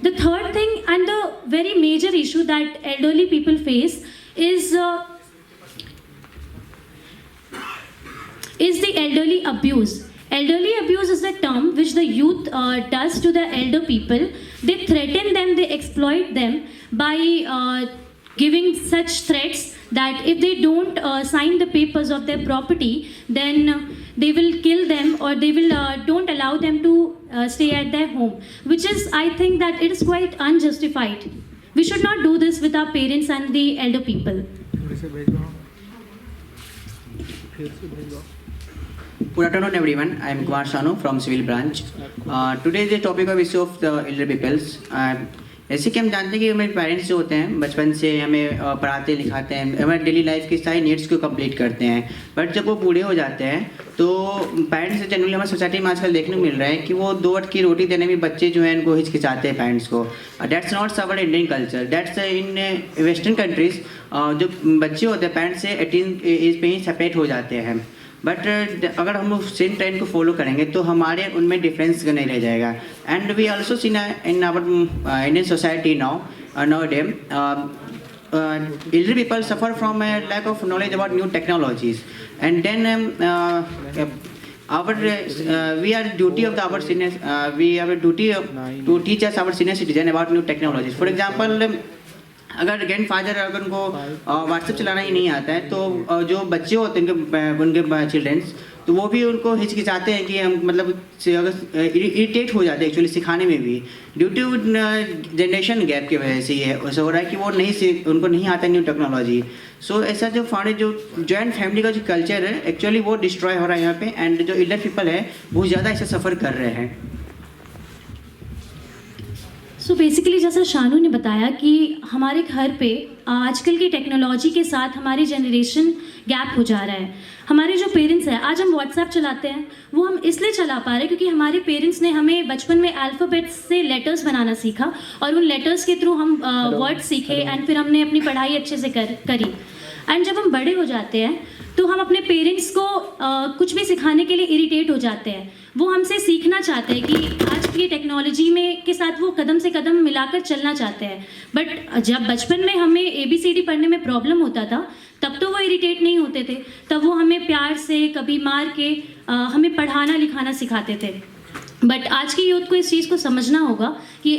A: The third thing and the very major issue that elderly people face is the elderly abuse. Elderly abuse is a term which the youth does to the elder people. They threaten them, they exploit them by giving such threats that if they don't sign the papers of their property, then they will kill them or they will don't allow them to stay at their home, which is, I think that it is quite unjustified. We should not do this with our parents and the elder people.
H: Good afternoon, everyone. I am Kumar Shanu from Civil Branch. Today is the topic of issue of the elder peoples. ऐसे कि हम जानते हैं कि हमारे पेरेंट्स जो होते हैं बचपन से हमें पढ़ाते लिखाते हैं, हमारे डेली लाइफ की सारी नीड्स को कंप्लीट करते हैं, बट जब वो बूढ़े हो जाते हैं तो पेरेंट्स जनरली हमारी सोसाइटी में आजकल देखने को मिल रहा है कि वो 2 वक्त की रोटी देने में बच्चे जो हैं उनको हिचकिचाते हैं पेरेंट्स को. That's not our Indian culture, that's in western countries जो बच्चे होते हैं पेरेंट्स से 18 एज पे ही सेपरेट हो जाते हैं. बट अगर हम सेम ट्रेंड को फॉलो करेंगे तो हमारे उनमें डिफरेंस नहीं रह जाएगा. And we also seen in our Indian society now day elderly people suffer from a lack of knowledge about new technologies, and then we are duty of our seniors. We have a duty to teach us our senior citizen about new technologies. For example, अगर ग्रैंड फादर अगर उनको व्हाट्सएप चलाना ही नहीं आता है तो जो बच्चे होते हैं उनके चिल्ड्रंस तो वो भी उनको हिचकिचाते हैं कि हम मतलब इरिटेट हो जाते हैं एक्चुअली सिखाने में भी ड्यू टू जनरेशन गैप की वजह से ये ऐसा हो रहा है कि वो उनको नहीं आता न्यू टेक्नोलॉजी. सो ऐसा जो जो जॉइंट फैमिली का जो कल्चर है एक्चुअली वो डिस्ट्रॉय हो रहा है यहाँ पे. एंड जो एल्डर पीपल है बहुत ज़्यादा ऐसा सफ़र कर रहे हैं.
A: सो बेसिकली जैसा शानू ने बताया कि हमारे घर पे आजकल की टेक्नोलॉजी के साथ हमारी जनरेशन गैप हो जा रहा है. हमारे जो पेरेंट्स हैं आज हम व्हाट्सएप चलाते हैं वो हम इसलिए चला पा रहे हैं क्योंकि हमारे पेरेंट्स ने हमें बचपन में अल्फ़ाबेट्स से लेटर्स बनाना सीखा और उन लेटर्स के थ्रू हम वर्ड्स सीखे एंड फिर हमने अपनी पढ़ाई अच्छे से करी. एंड जब हम बड़े हो जाते हैं तो हम अपने पेरेंट्स को कुछ भी सिखाने के लिए इरिटेट हो जाते हैं. वो हमसे सीखना चाहते हैं कि आज की टेक्नोलॉजी में के साथ वो कदम से कदम मिलाकर चलना चाहते हैं. बट जब बचपन में हमें ABCD पढ़ने में प्रॉब्लम होता था तब तो वो इरिटेट नहीं होते थे, तब वो हमें प्यार से कभी मार के हमें पढ़ाना लिखाना सिखाते थे. बट आज की यूथ को इस चीज़ को समझना होगा कि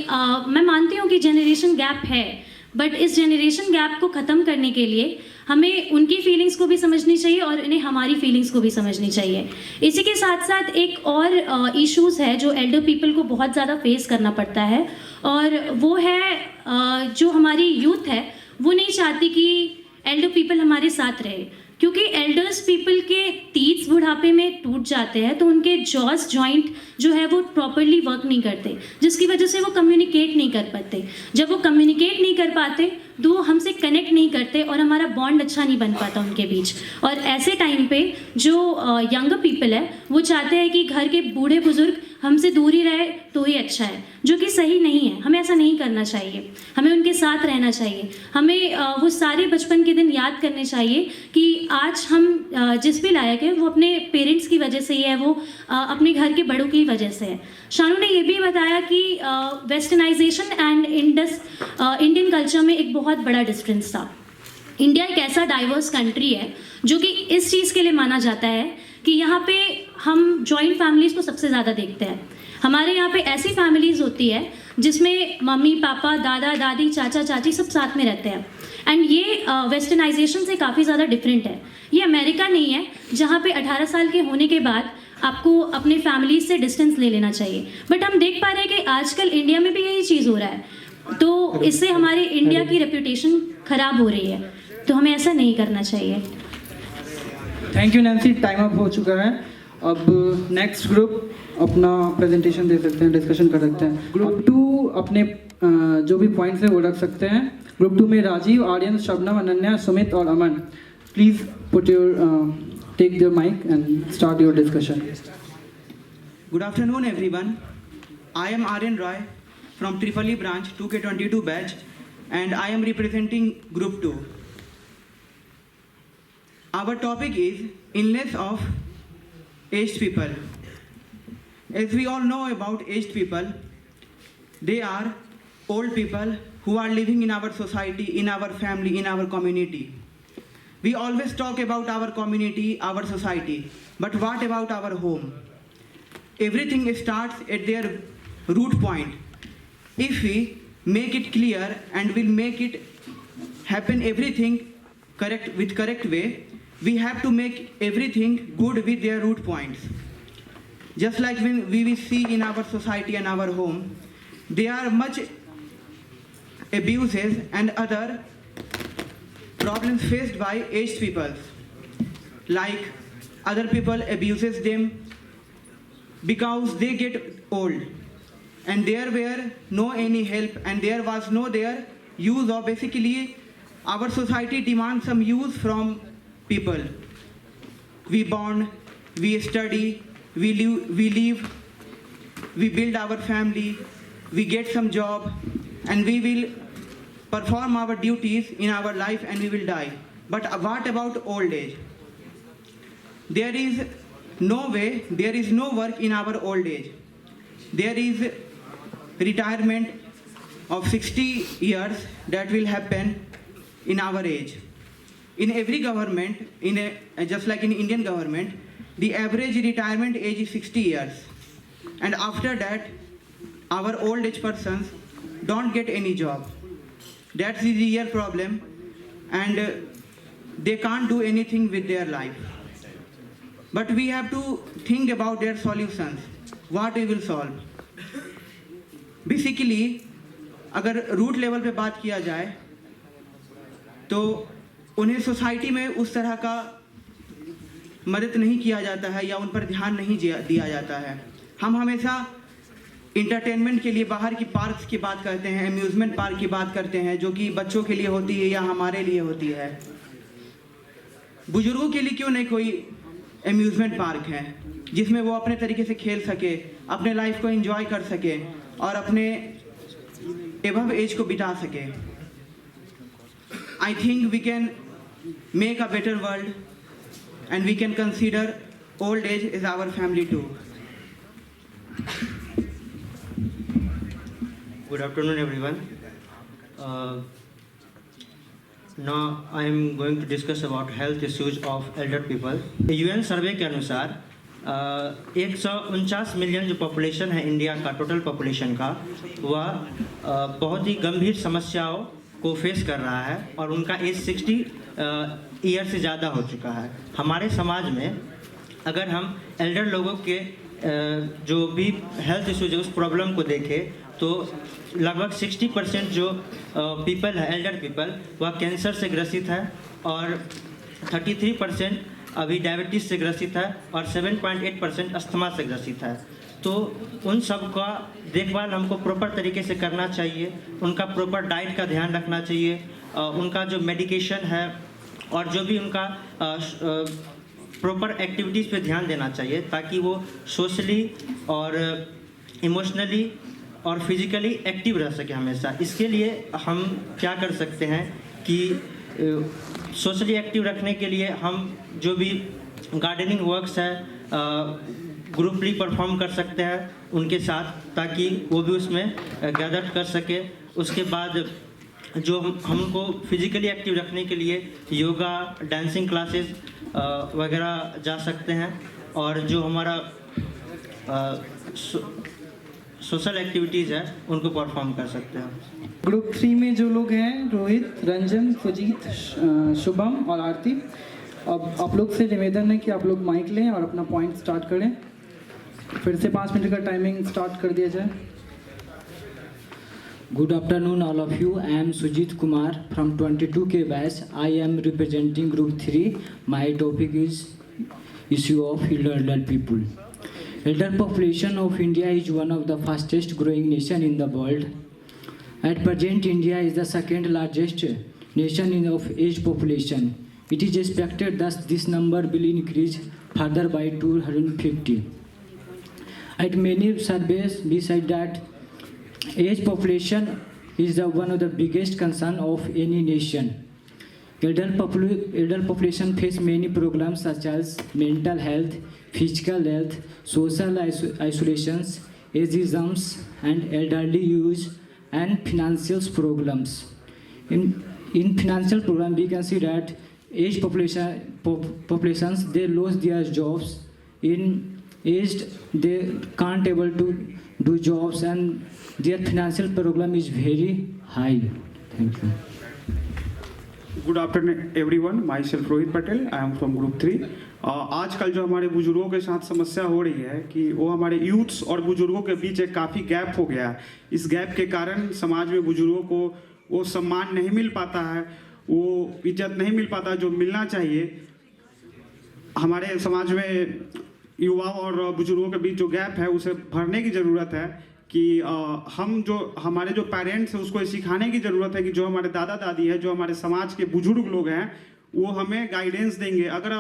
A: मैं मानती हूँ कि जनरेशन गैप है, बट इस जनरेशन गैप को ख़त्म करने के लिए हमें उनकी फीलिंग्स को भी समझनी चाहिए और इन्हें हमारी फीलिंग्स को भी समझनी चाहिए. इसी के साथ साथ एक और इश्यूज़ है जो एल्डर पीपल को बहुत ज़्यादा फेस करना पड़ता है और वो है जो हमारी यूथ है वो नहीं चाहती कि एल्डर पीपल हमारे साथ रहे, क्योंकि एल्डर्स पीपल के टीथ बुढ़ापे में टूट जाते हैं तो उनके जॉस जॉइंट जो है वो प्रॉपरली वर्क नहीं करते, जिसकी वजह से वो कम्युनिकेट नहीं कर पाते. जब वो कम्युनिकेट नहीं कर पाते तो वो हमसे कनेक्ट नहीं करते और हमारा बॉन्ड अच्छा नहीं बन पाता उनके बीच. और ऐसे टाइम पे जो यंगर पीपल है वो चाहते हैं कि घर के बूढ़े बुजुर्ग हमसे दूर ही रहे तो ही अच्छा है, जो कि सही नहीं है. हमें ऐसा नहीं करना चाहिए, हमें उनके साथ रहना चाहिए. हमें वो सारे बचपन के दिन याद करने चाहिए कि आज हम जिस भी लायक है वो अपने पेरेंट्स की वजह से ही है, वो अपने घर के बड़ों की वजह से है. शानू ने ये भी बताया कि वेस्टर्नाइजेशन एंड इंडियन कल्चर में एक बहुत बड़ा डिफरेंस था. इंडिया एक ऐसा डाइवर्स कंट्री है जो कि इस चीज़ के लिए माना जाता है कि यहाँ पे हम जॉइंट फैमिलीज़ को सबसे ज़्यादा देखते हैं. हमारे यहाँ पे ऐसी फैमिलीज़ होती है जिसमें मम्मी पापा दादा दादी चाचा चाची सब साथ में रहते हैं. एंड ये वेस्टर्नाइजेशन से काफ़ी ज़्यादा डिफरेंट है. ये अमेरिका नहीं है जहाँ पे 18 साल के होने के बाद आपको अपने फैमिली से डिस्टेंस ले लेना चाहिए। बट हम देख पा रहे हैं कि आजकल इंडिया में भी यही चीज़ हो रहा है, तो इससे हमारे इंडिया की रेपुटेशन खराब हो रही है, तो हमें ऐसा नहीं करना चाहिए।
F: Thank you Nancy, time up हो चुका है। अब नेक्स्ट ग्रुप अपना प्रेजेंटेशन दे सकते हैं, डिस्कशन कर सकते हैं। ग्रुप 2 अपने जो भी पॉइंट्स हैं वो रख सकते हैं। ग्रुप 2 में राजीव, आर्यन, शबनम, अनन्या, सुमित और Aman, please put your take your mic and start your discussion.
H: Good afternoon, everyone. I am Aryan Roy from Tripoli branch 2K22 batch, and I am representing Group 2. Our topic is illness of aged people. As we all know about aged people, they are old people who are living in our society, in our family, in our community. We always talk about our community, our society, but what about our home? Everything starts at their root point. If we make it clear and will make it happen everything correct with correct way, we have to make everything good with their root points. Just like when we will see in our society and our home, there are much abuses and other problems faced by aged people. Like other people abuses them because they get old, and there were no any help, and there was no their use of, basically our society demands some use from people. We born, we study, we live, we build our family, we get some job, and we will perform our duties in our life, and we will die. But what about old age? There is no way, there is no work in our old age. There is retirement of 60 years that will happen in our age. In every government, just like in Indian government, the average retirement age is 60 years. And after that, our old age persons don't get any job. That's the real problem, and they can't do anything with their life. But we have to think about their solutions, what we will solve. Basically, अगर रूट लेवल पे बात किया जाए तो उन्हें सोसाइटी में उस तरह का मदद नहीं किया जाता है या उन पर ध्यान नहीं दिया जाता है। हम हमेशा इंटरटेनमेंट के लिए बाहर की पार्क्स की बात करते हैं, अम्यूज़मेंट पार्क की बात करते हैं, जो कि बच्चों के लिए होती है या हमारे लिए होती है। बुजुर्गों के लिए क्यों नहीं कोई अम्यूज़मेंट पार्क है जिसमें वो अपने तरीके से खेल सके, अपने लाइफ को एंजॉय कर सके और अपने एबव एज को बिता सके। I think we can make a better world and we can consider old age is our family too.
I: Good afternoon, everyone. Now I am going to discuss about health issues of elder people. UN सर्वे के अनुसार 149 मिलियन जो पॉपुलेशन है इंडिया का, टोटल पॉपुलेशन का, वह बहुत ही गंभीर समस्याओं को फेस कर रहा है और उनका एज 60 ईयर से ज़्यादा हो चुका है। हमारे समाज में अगर हम एल्डर लोगों के जो भी हेल्थ इश्यूज है उस प्रॉब्लम को देखें तो लगभग 60% जो पीपल है, एल्डर पीपल, वह कैंसर से ग्रसित है और 33% अभी डायबिटीज़ से ग्रसित है और 7.8% अस्थमा से ग्रसित है। तो उन सब का देखभाल हमको प्रॉपर तरीके से करना चाहिए, उनका प्रॉपर डाइट का ध्यान रखना चाहिए, उनका जो मेडिकेशन है और जो भी उनका प्रॉपर एक्टिविटीज़ पे ध्यान देना चाहिए ताकि वो सोशली और इमोशनली और फिजिकली एक्टिव रह सके हमेशा। इसके लिए हम क्या कर सकते हैं कि सोशली एक्टिव रखने के लिए हम जो भी गार्डनिंग वर्क्स है ग्रुपली परफॉर्म कर सकते हैं उनके साथ, ताकि वो भी उसमें गैदर कर सके। उसके बाद जो हमको फिजिकली एक्टिव रखने के लिए योगा, डांसिंग क्लासेस वगैरह जा सकते हैं और जो हमारा सोशल एक्टिविटीज़ है उनको परफॉर्म कर सकते हैं।
F: ग्रुप 3 में जो लोग हैं, रोहित, रंजन, सुजीत, शुभम और आरती, अब आप लोग से निवेदन है कि आप लोग माइक लें और अपना पॉइंट स्टार्ट करें। फिर से 5 मिनट का टाइमिंग स्टार्ट कर दिया जाए।
J: Good afternoon, all of you. I am Sujit Kumar from 22K batch. I am representing Group 3. My topic is issue of elder people. Elder population of India is one of the fastest growing nation in the world. At present, India is the second largest nation of age population. It is expected that this number will increase further by 250. At many surveys, beside that, age population is one of the biggest concern of any nation. Elder population face many problems such as mental health, physical health, social isolations, ageism, and elderly use and financial problems. In financial problem, we can see that age populations they lose their jobs. In aged, they can't able to do jobs and their financial problem is very high. Thank you.
K: Good afternoon everyone, my self Rohit Patel, I am from group 3। आजकल जो हमारे बुजुर्गों के साथ समस्या हो रही है कि वो हमारे यूथ्स और बुजुर्गों के बीच एक काफ़ी गैप हो गया है। इस गैप के कारण समाज में बुजुर्गों को वो सम्मान नहीं मिल पाता है, वो इज्जत नहीं मिल पाता जो मिलना चाहिए। हमारे समाज में युवाओं और बुजुर्गों के बीच जो गैप है उसे भरने की ज़रूरत है कि हमारे जो पेरेंट्स हैं उसको सिखाने की ज़रूरत है कि जो हमारे दादा दादी है, जो हमारे समाज के बुजुर्ग लोग हैं, वो हमें गाइडेंस देंगे। अगर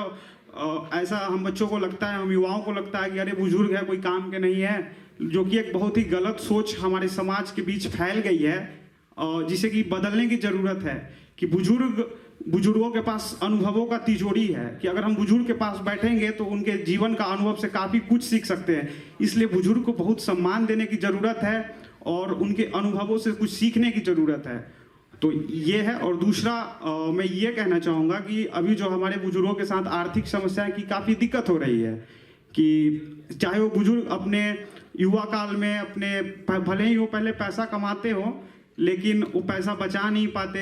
K: ऐसा हम बच्चों को लगता है, हम युवाओं को लगता है कि अरे बुजुर्ग है कोई काम के नहीं है, जो कि एक बहुत ही गलत सोच हमारे समाज के बीच फैल गई है, जिसे कि बदलने की ज़रूरत है कि बुजुर्गों के पास अनुभवों का तिजोरी है कि अगर हम बुजुर्ग के पास बैठेंगे तो उनके जीवन का अनुभव से काफ़ी कुछ सीख सकते हैं। इसलिए बुजुर्ग को बहुत सम्मान देने की ज़रूरत है और उनके अनुभवों से कुछ सीखने की ज़रूरत है। तो ये है। और दूसरा मैं ये कहना चाहूँगा कि अभी जो हमारे बुजुर्गों के साथ आर्थिक समस्या की काफ़ी दिक्कत हो रही है कि चाहे वो बुजुर्ग अपने युवा काल में अपने भले ही वो पहले पैसा कमाते हो लेकिन वो पैसा बचा नहीं पाते,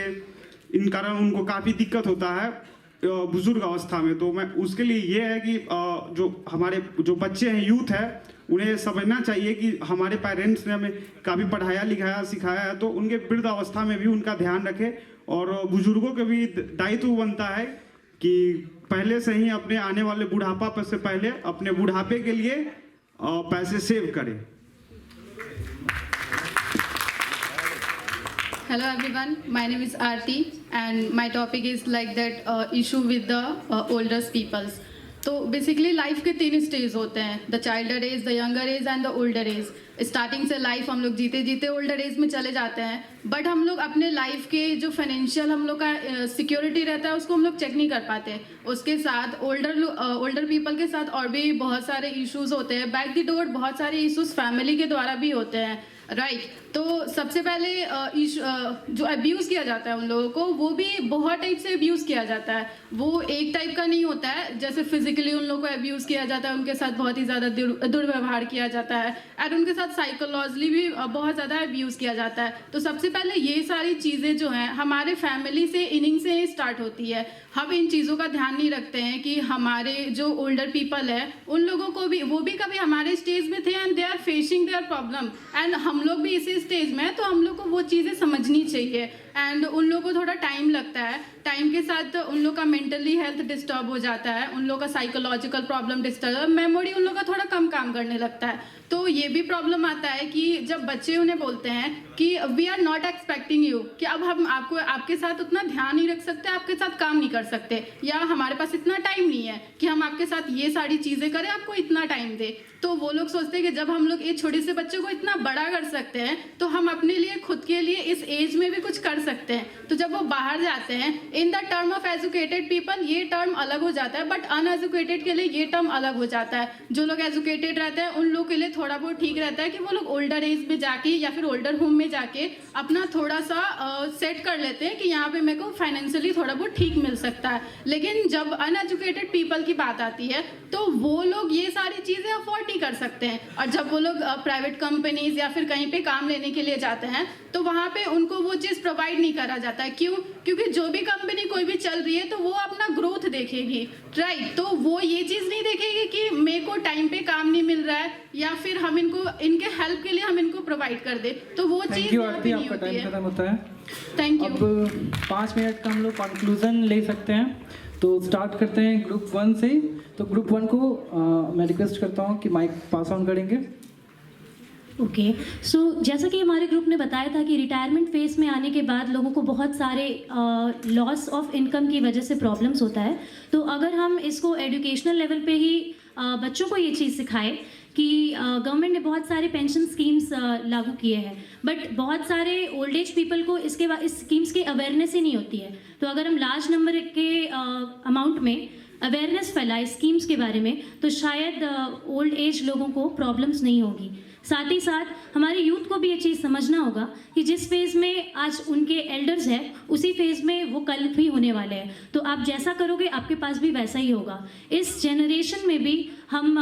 K: इन कारण उनको काफ़ी दिक्कत होता है बुजुर्ग अवस्था में। तो मैं उसके लिए ये है कि जो हमारे जो बच्चे हैं, यूथ है, उन्हें समझना चाहिए कि हमारे पेरेंट्स ने हमें काफ़ी पढ़ाया लिखाया सिखाया है, तो उनके वृद्ध अवस्था में भी उनका ध्यान रखें। और बुजुर्गों के भी दायित्व बनता है कि पहले से ही अपने आने वाले बुढ़ापा से पहले अपने बुढ़ापे के लिए पैसे सेव करें।
L: Hello everyone, my name is Aarti and my topic is like that issue with the older peoples. तो बेसिकली लाइफ के 3 स्टेज होते हैं, the childhood age, the younger age and the older age. Starting से लाइफ हम लोग जीते जीते ओल्डर एज में चले जाते हैं, बट हम लोग अपने लाइफ के जो फाइनेंशियल हम लोग का सिक्योरिटी रहता है उसको हम लोग चेक नहीं कर पाते। उसके साथ ओल्डर पीपल के साथ और भी बहुत सारे इश्यूज होते हैं, बैक द डोर बहुत सारे इश्यूज फैमिली के द्वारा भी होते हैं, राइट। तो सबसे पहले जो अब्यूज़ किया जाता है उन लोगों को, वो भी बहुत टाइप से अब्यूज़ किया जाता है। वो एक टाइप का नहीं होता है, जैसे फिजिकली उन लोगों को अब्यूज़ किया जाता है, उनके साथ बहुत ही ज़्यादा दुर्व्यवहार किया जाता है, एंड उनके साथ साइकोलॉजिकली भी बहुत ज़्यादा अब्यूज़ किया जाता है। तो सबसे पहले ये सारी चीज़ें जो हैं हमारे फैमिली से, इनिंग से ही स्टार्ट होती है। हम इन चीज़ों का ध्यान नहीं रखते हैं कि हमारे जो ओल्डर पीपल है उन लोगों को भी, वो भी कभी हमारे स्टेज में थे and they are facing their problem, and हम लोग भी इसी स्टेज में है, तो हम लोग को वो चीज़ें समझनी चाहिए। एंड उन लोगों को थोड़ा टाइम लगता है, टाइम के साथ उन लोग का मेंटली हेल्थ डिस्टर्ब हो जाता है, उन लोग का साइकोलॉजिकल प्रॉब्लम डिस्टर्ब, मेमोरी उन लोग का थोड़ा कम काम करने लगता है। तो ये भी प्रॉब्लम आता है कि जब बच्चे उन्हें बोलते हैं कि we are not expecting you, कि अब हम आपके साथ उतना ध्यान नहीं रख सकते, आपके साथ काम नहीं कर सकते, या हमारे पास इतना टाइम नहीं है कि हम आपके साथ ये सारी चीज़ें करें, आपको इतना टाइम दे। तो वो लोग सोचते हैं कि जब हम लोग एक छोटे से बच्चे को इतना बड़ा कर सकते हैं तो हम अपने लिए, खुद के लिए इस एज में भी कुछ कर सकते हैं। तो जब वो बाहर जाते हैं, in the term of educated people ये टर्म अलग हो जाता है, बट अनएजुकेटेड के लिए ये टर्म अलग हो जाता है। जो लोग एजुकेटेड रहते हैं उन लोग के लिए थोड़ा बहुत ठीक रहता है कि वो लोग ओल्डर एज में जाके या फिर ओल्डर होम में जाके अपना थोड़ा सा सेट कर लेते हैं कि यहाँ पे मेरे को फाइनेंशियली थोड़ा बहुत ठीक मिल सकता है। लेकिन जब अनएजुकेटेड पीपल की बात आती है तो वो लोग ये सारी चीज़ें अफोर्ड नहीं कर सकते हैं, और जब वो लोग प्राइवेट कंपनीज या फिर कहीं पे काम लेने के लिए जाते हैं तो वहाँ पे उनको वो चीज़ प्रोवाइड प्रोवाइड नहीं करा जाता है। क्यों? क्योंकि जो भी कंपनी कोई भी चल रही है तो वो अपना ग्रोथ देखेगी, राइट। तो वो ये चीज़ नहीं देखेगी कि मेरे को टाइम पे काम नहीं मिल रहा है या फिर हम इनको इनके हेल्प के लिए हम इनको प्रोवाइड कर दे, तो वो चीज़
F: थैंक यू आरती, आपका टाइम खत्म होता है।
L: Thank you.
F: अब 5 मिनट का हम लोग कंक्लूजन ले सकते हैं, तो स्टार्ट करते हैं ग्रुप 1 से। तो ग्रुप 1 को मैं रिक्वेस्ट करता हूँ कि माइक पास ऑन करेंगे।
A: ओके, सो जैसा कि हमारे ग्रुप ने बताया था कि रिटायरमेंट फेज में आने के बाद लोगों को बहुत सारे लॉस ऑफ इनकम की वजह से प्रॉब्लम्स होता है। तो अगर हम इसको एजुकेशनल लेवल पे ही बच्चों को ये चीज़ सिखाए कि गवर्नमेंट ने बहुत सारे पेंशन स्कीम्स लागू किए हैं, बट बहुत सारे ओल्ड एज पीपल को इस स्कीम्स की अवेयरनेस ही नहीं होती है। तो अगर हम लार्ज नंबर के अमाउंट में अवेयरनेस फैलाए स्कीम्स के बारे में, तो शायद ओल्ड एज लोगों को प्रॉब्लम्स नहीं होगी। साथ ही साथ हमारे यूथ को भी ये चीज़ समझना होगा कि जिस फेज़ में आज उनके एल्डर्स हैं, उसी फेज़ में वो कल भी होने वाले हैं। तो आप जैसा करोगे आपके पास भी वैसा ही होगा। इस जनरेशन में भी हम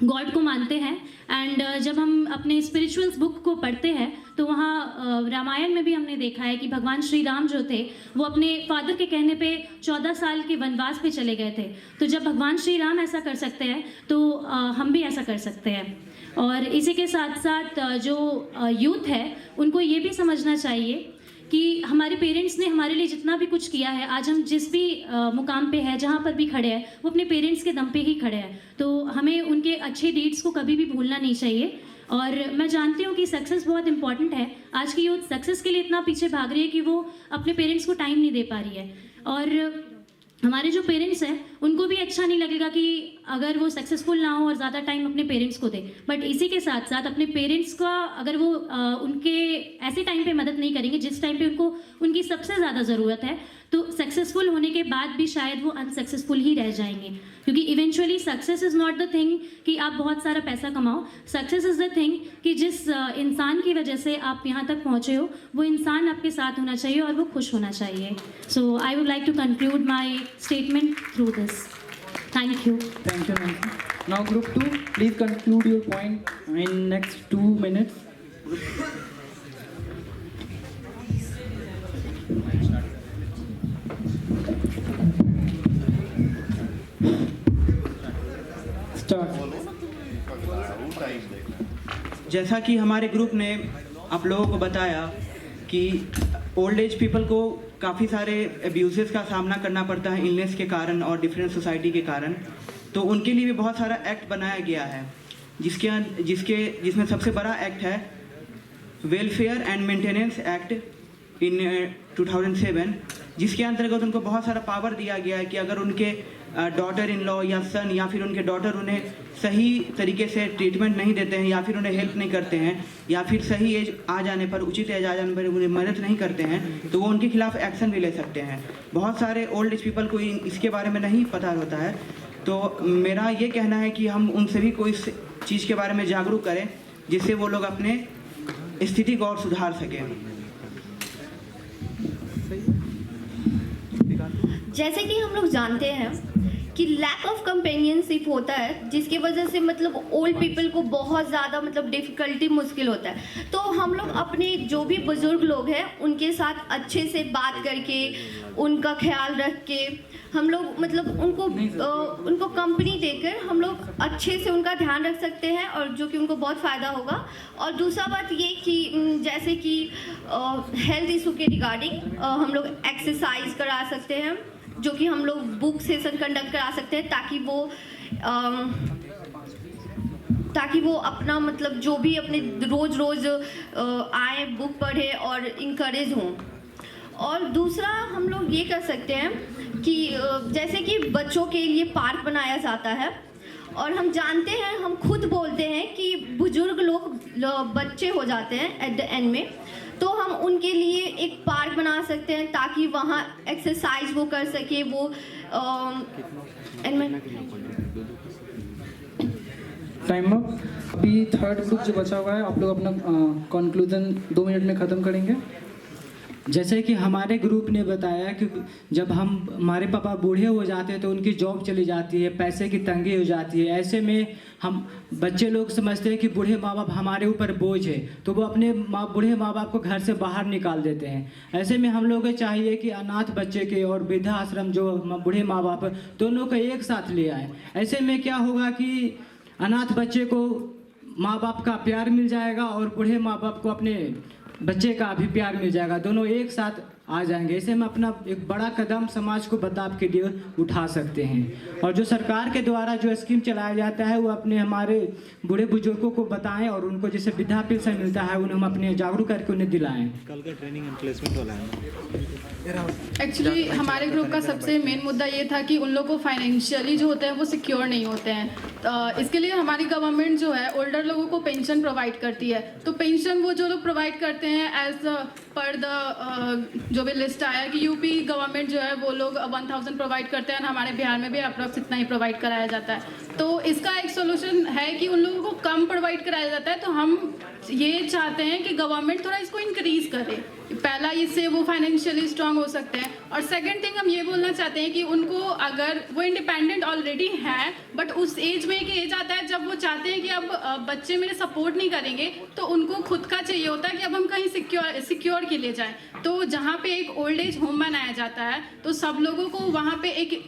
A: गॉड को मानते हैं, एंड जब हम अपने स्पिरिचुअल्स बुक को पढ़ते हैं तो वहाँ रामायण में भी हमने देखा है कि भगवान श्री राम जो थे वो अपने फादर के कहने पे 14 साल के वनवास पे चले गए थे। तो जब भगवान श्री राम ऐसा कर सकते हैं तो हम भी ऐसा कर सकते हैं। और इसी के साथ साथ जो यूथ है उनको ये भी समझना चाहिए कि हमारे पेरेंट्स ने हमारे लिए जितना भी कुछ किया है, आज हम जिस भी मुकाम पे है, जहाँ पर भी खड़े हैं, वो अपने पेरेंट्स के दम पे ही खड़े हैं। तो हमें उनके अच्छे डीड्स को कभी भी भूलना नहीं चाहिए। और मैं जानती हूँ कि सक्सेस बहुत इंपॉर्टेंट है। आज की यूथ सक्सेस के लिए इतना पीछे भाग रही है कि वो अपने पेरेंट्स को टाइम नहीं दे पा रही है। और हमारे जो पेरेंट्स हैं उनको भी अच्छा नहीं लगेगा कि अगर वो सक्सेसफुल ना हो और ज़्यादा टाइम अपने पेरेंट्स को दे, बट इसी के साथ साथ अपने पेरेंट्स का अगर वो उनके ऐसे टाइम पे मदद नहीं करेंगे जिस टाइम पे उनको उनकी सबसे ज़्यादा ज़रूरत है, तो सक्सेसफुल होने के बाद भी शायद वो अनसक्सेसफुल ही रह जाएंगे। क्योंकि eventually success is not the thing कि आप बहुत सारा पैसा कमाओ। सक्सेस इज़ द थिंग कि जिस इंसान की वजह से आप यहाँ तक पहुँचे हो वो इंसान आपके साथ होना चाहिए और वो खुश होना चाहिए। So I would like to conclude my statement through this. Thank you.
F: Thank you, Nancy. Now group 2, please conclude your point in next 2 minutes.
I: जैसा कि हमारे ग्रुप ने आप लोगों को बताया कि ओल्ड एज पीपल को काफ़ी सारे अब्यूज़ का सामना करना पड़ता है इलनेस के कारण और डिफरेंट सोसाइटी के कारण। तो उनके लिए भी बहुत सारा एक्ट बनाया गया है, जिसमें सबसे बड़ा एक्ट है welfare and maintenance act in 2007, जिसके अंतर्गत उनको बहुत सारा पावर दिया गया है कि अगर उनके डॉटर इन लॉ या सन या फिर उनके डॉटर उन्हें सही तरीके से ट्रीटमेंट नहीं देते हैं या फिर उन्हें हेल्प नहीं करते हैं या फिर सही एज आ जाने पर, उचित एज आ जाने पर उन्हें मदद नहीं करते हैं, तो वो उनके खिलाफ एक्शन भी ले सकते हैं। बहुत सारे ओल्ड एज पीपल को इसके बारे में नहीं पता होता है। तो मेरा ये कहना है कि हम उन सभी को इस चीज़ के बारे में जागरूक करें जिससे वो लोग अपने स्थिति को और सुधार सकें।
M: जैसे कि हम लोग जानते हैं कि लैक ऑफ कंपेनियनशिप होता है, जिसकी वजह से मतलब ओल्ड पीपल को बहुत ज़्यादा मतलब डिफ़िकल्टी मुश्किल होता है। तो हम लोग अपने जो भी बुज़ुर्ग लोग हैं उनके साथ अच्छे से बात करके उनका ख्याल रख के हम लोग मतलब उनको कंपनी देकर हम लोग अच्छे से उनका ध्यान रख सकते हैं और जो कि उनको बहुत फ़ायदा होगा। और दूसरा बात ये कि जैसे कि हेल्थ इशू के रिगार्डिंग हम लोग एक्सरसाइज करा सकते हैं, जो कि हम लोग बुक सेशन कंडक्ट करा सकते हैं ताकि वो अपना मतलब जो भी अपने रोज़ आए बुक पढ़े और इंकरेज हों। और दूसरा हम लोग ये कर सकते हैं कि जैसे कि बच्चों के लिए पार्क बनाया जाता है और हम जानते हैं, हम खुद बोलते हैं कि बुजुर्ग लोग बच्चे हो जाते हैं एट द एंड में, तो हम उनके लिए एक पार्क बना सकते हैं ताकि वहाँ एक्सरसाइज वो कर सके। वो
F: टाइम अप। अभी थर्ड ग्रुप जो बचा हुआ है, आप लोग अपना कंक्लूजन 2 मिनट में ख़त्म करेंगे।
J: जैसे कि हमारे ग्रुप ने बताया कि जब हमारे पापा बूढ़े हो जाते हैं तो उनकी जॉब चली जाती है, पैसे की तंगी हो जाती है। ऐसे में हम बच्चे लोग समझते हैं कि बूढ़े माँ बाप हमारे ऊपर बोझ है, तो वो अपने बूढ़े माँ बाप को घर से बाहर निकाल देते हैं। ऐसे में हम लोग को चाहिए कि अनाथ बच्चे के और वृद्धा आश्रम जो बूढ़े माँ बाप दोनों को एक साथ ले आए। ऐसे में क्या होगा कि अनाथ बच्चे को माँ बाप का प्यार मिल जाएगा और बूढ़े माँ बाप को अपने बच्चे का भी प्यार मिल जाएगा, दोनों एक साथ आ जाएंगे। ऐसे में अपना एक बड़ा कदम समाज को बदलाव के लिए उठा सकते हैं। और जो सरकार के द्वारा जो स्कीम चलाया जाता है वो अपने हमारे बूढ़े बुजुर्गों को बताएं और उनको जैसे वृद्धा पेंशन मिलता है उन्हें हम अपने जागरूक करके उन्हें दिलाएं।
N: कल का ट्रेनिंग एंड प्लेसमेंट वाला है।
L: एक्चुअली हमारे ग्रुप का सबसे मेन मुद्दा ये था कि उन लोगों को फाइनेंशियली जो होते हैं वो सिक्योर नहीं होते हैं। इसके लिए हमारी गवर्नमेंट जो है ओल्डर लोगों को पेंशन प्रोवाइड करती है। तो पेंशन वो जो लोग प्रोवाइड करते हैं एज पर द जो भी लिस्ट आया कि यूपी गवर्नमेंट जो है वो लोग 1000 प्रोवाइड करते हैं, हमारे बिहार में भी अप्रॉक्स इतना ही प्रोवाइड कराया जाता है। तो इसका एक सोल्यूशन है कि उन लोगों को कम प्रोवाइड कराया जाता है। तो हम ये चाहते हैं कि गवर्नमेंट थोड़ा इसको इंक्रीज करे। पहला इससे वो फाइनेंशियली स्ट्रांग हो सकते हैं और सेकंड थिंग हम ये बोलना चाहते हैं कि उनको अगर वो इंडिपेंडेंट ऑलरेडी है बट उस एज में एक एज आता है जब वो चाहते हैं कि अब बच्चे मेरे सपोर्ट नहीं करेंगे, तो उनको खुद का चाहिए होता है कि अब हम कहीं सिक्योर के लिए जाएं। तो जहाँ पे एक ओल्ड एज होम बनाया जाता है तो सब लोगों को वहाँ पे एक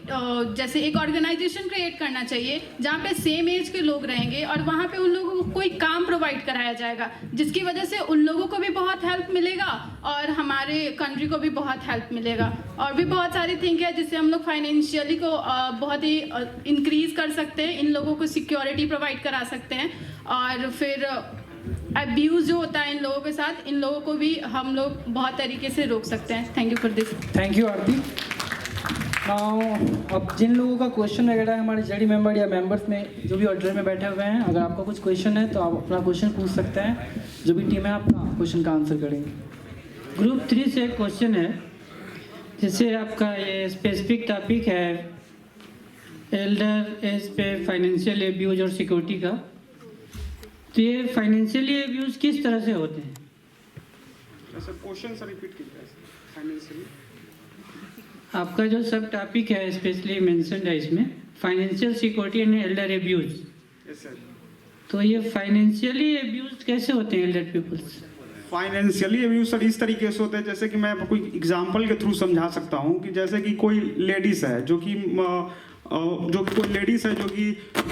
L: जैसे एक ऑर्गेनाइजेशन क्रिएट करना चाहिए जहाँ पे सेम एज के लोग रहेंगे और वहाँ पे उन लोगों को कोई काम प्रोवाइड कराया जाएगा, जिसकी वजह से उन लोगों को भी बहुत हेल्प मिलेगा और हमारे कंट्री को भी बहुत हेल्प मिलेगा। और भी बहुत सारी थिंग है जिससे हम लोग फाइनेंशियली को बहुत ही इंक्रीज कर सकते हैं, इन लोगों को सिक्योरिटी प्रोवाइड करा सकते हैं और फिर अब्यूज़ जो होता है इन लोगों के साथ, इन लोगों को भी हम लोग बहुत तरीके से रोक सकते हैं। Thank you for this.
F: Thank you Aarti. अब जिन लोगों का क्वेश्चन वगैरह है हमारे जड़ी मेंबर या मेंबर्स में जो भी ऑर्डर में बैठे हुए हैं, अगर आपका कुछ क्वेश्चन है तो आप अपना क्वेश्चन पूछ सकते हैं। जो भी टीम है आपका क्वेश्चन का आंसर करेंगे।
E: ग्रुप 3 से एक क्वेश्चन है, जैसे आपका ये स्पेसिफिक टॉपिक है एल्डर एज पे फाइनेंशियल एब्यूज और सिक्योरिटी का, तो ये फाइनेंशियली एब्यूज किस तरह से होते हैं?
K: क्वेश्चन से रिपीट कीजिए। फाइनेंशियली
E: आपका जो सब टॉपिक है स्पेशली मेंशन्ड है इसमें financial security and elder abuse.
K: Yes sir.
E: तो ये फाइनेंशियली एब्यूज कैसे होते हैं elder peoples?
K: Financially abuse sir इस तरीके से होते हैं, जैसे कि मैं आपको एग्जांपल के थ्रू समझा सकता हूँ कि जैसे कि कोई लेडीज़ है जो कि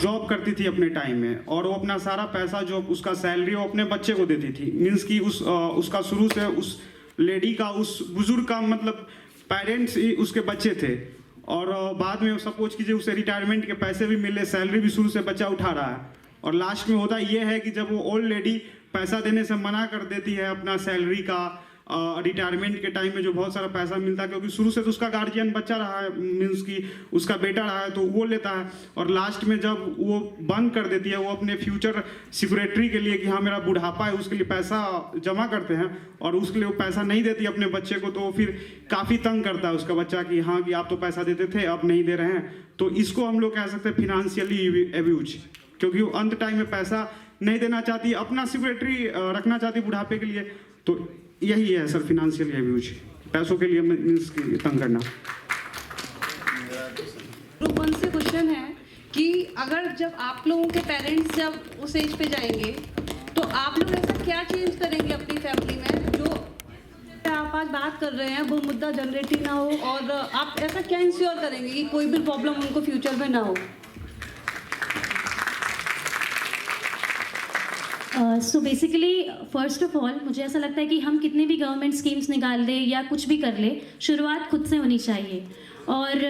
K: जॉब करती थी अपने टाइम में और वो अपना सारा पैसा जो उसका सैलरी वो अपने बच्चे को देती थी। मीन्स कि उसका शुरू से उस लेडी का उस बुजुर्ग का मतलब पेरेंट्स ही उसके बच्चे थे और बाद में सपोज कीजिए उसे रिटायरमेंट के पैसे भी मिले, सैलरी भी शुरू से बच्चा उठा रहा है और लास्ट में होता ये है कि जब वो ओल्ड लेडी पैसा देने से मना कर देती है अपना सैलरी का रिटायरमेंट के टाइम में जो बहुत सारा पैसा मिलता है, क्योंकि शुरू से तो उसका गार्जियन बच्चा रहा है, मीन्स कि उसका बेटा रहा है, तो वो लेता है और लास्ट में जब वो बंद कर देती है वो अपने फ्यूचर सिक्योरिटी के लिए कि हाँ मेरा बुढ़ापा है उसके लिए पैसा जमा करते हैं और उसके लिए वो पैसा नहीं देती अपने बच्चे को, तो फिर काफ़ी तंग करता है उसका बच्चा कि हाँ कि आप तो पैसा देते थे अब नहीं दे रहे हैं। तो इसको हम लोग कह सकते हैं फिनेंशियली एब्यूज, क्योंकि वो अंत टाइम में पैसा नहीं देना चाहती, अपना सिक्योरिटी रखना चाहती बुढ़ापे के लिए। तो यही है सर फिनेंशियल एब्यूज, पैसों के लिए मीन्स की तंग करना।
O: ग्रुप 1 से क्वेश्चन है कि अगर जब आप लोगों के पेरेंट्स जब उस एज पे जाएंगे तो आप लोग ऐसा क्या चेंज करेंगे अपनी फैमिली में जो आप आज बात कर रहे हैं वो मुद्दा जनरेट ही ना हो, और आप ऐसा क्या इंश्योर करेंगे कि कोई भी प्रॉब्लम उनको फ्यूचर में ना हो?
A: So basically first of all मुझे ऐसा लगता है कि हम कितने भी गवर्नमेंट स्कीम्स निकाल दें या कुछ भी कर ले, शुरुआत खुद से होनी चाहिए। और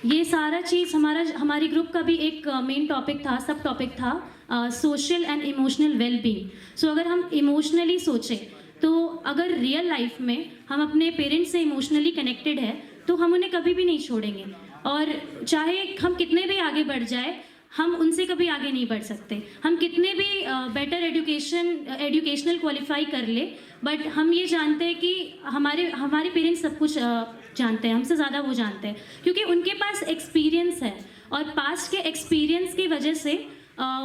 A: ये सारा चीज़ हमारी ग्रुप का भी एक मेन टॉपिक था, सब टॉपिक था सोशल एंड इमोशनल वेलबींग। सो अगर हम इमोशनली सोचें तो अगर रियल लाइफ में हम अपने पेरेंट्स से इमोशनली कनेक्टेड है तो हम उन्हें कभी भी नहीं छोड़ेंगे, और चाहे हम कितने भी आगे बढ़ जाए हम उनसे कभी आगे नहीं बढ़ सकते। हम कितने भी बेटर एजुकेशनल क्वालिफाई कर ले, बट हम ये जानते हैं कि हमारे पेरेंट्स सब कुछ जानते हैं, हमसे ज़्यादा वो जानते हैं, क्योंकि उनके पास एक्सपीरियंस है और पास्ट के एक्सपीरियंस की वजह से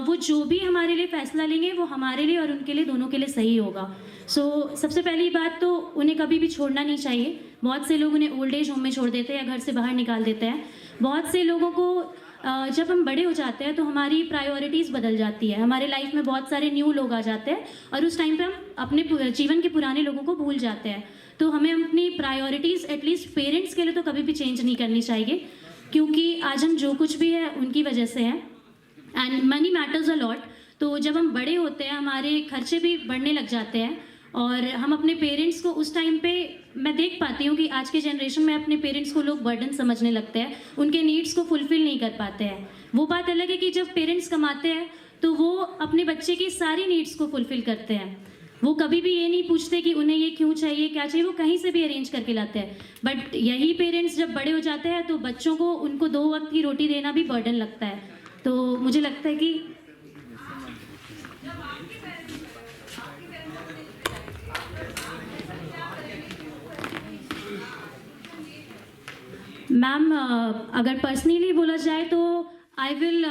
A: वो जो भी हमारे लिए फैसला लेंगे वो हमारे लिए और उनके लिए, दोनों के लिए सही होगा। सबसे पहली बात तो उन्हें कभी भी छोड़ना नहीं चाहिए। बहुत से लोग उन्हें ओल्ड एज होम में छोड़ देते हैं या घर से बाहर निकाल देते हैं। बहुत से लोगों को जब हम बड़े हो जाते हैं तो हमारी प्रायोरिटीज़ बदल जाती है, हमारे लाइफ में बहुत सारे न्यू लोग आ जाते हैं और उस टाइम पे हम अपने जीवन के पुराने लोगों को भूल जाते हैं। तो हमें अपनी प्रायोरिटीज़ एटलीस्ट पेरेंट्स के लिए तो कभी भी चेंज नहीं करनी चाहिए, क्योंकि आज हम जो कुछ भी है उनकी वजह से है। And money matters a lot. तो जब हम बड़े होते हैं हमारे खर्चे भी बढ़ने लग जाते हैं और हम अपने पेरेंट्स को उस टाइम पे, मैं देख पाती हूँ कि आज के जनरेशन में अपने पेरेंट्स को लोग बर्डन समझने लगते हैं, उनके नीड्स को फुलफ़िल नहीं कर पाते हैं। वो बात अलग है कि जब पेरेंट्स कमाते हैं तो वो अपने बच्चे की सारी नीड्स को फुलफ़िल करते हैं। वो कभी भी ये नहीं पूछते कि उन्हें ये क्यों चाहिए, क्या चाहिए, वो कहीं से भी अरेंज करके लाते हैं। बट यही पेरेंट्स जब बड़े हो जाते हैं तो बच्चों को उनको 2 वक्त की रोटी देना भी बर्डन लगता है। तो मुझे लगता है कि मैम, अगर पर्सनली बोला जाए तो I will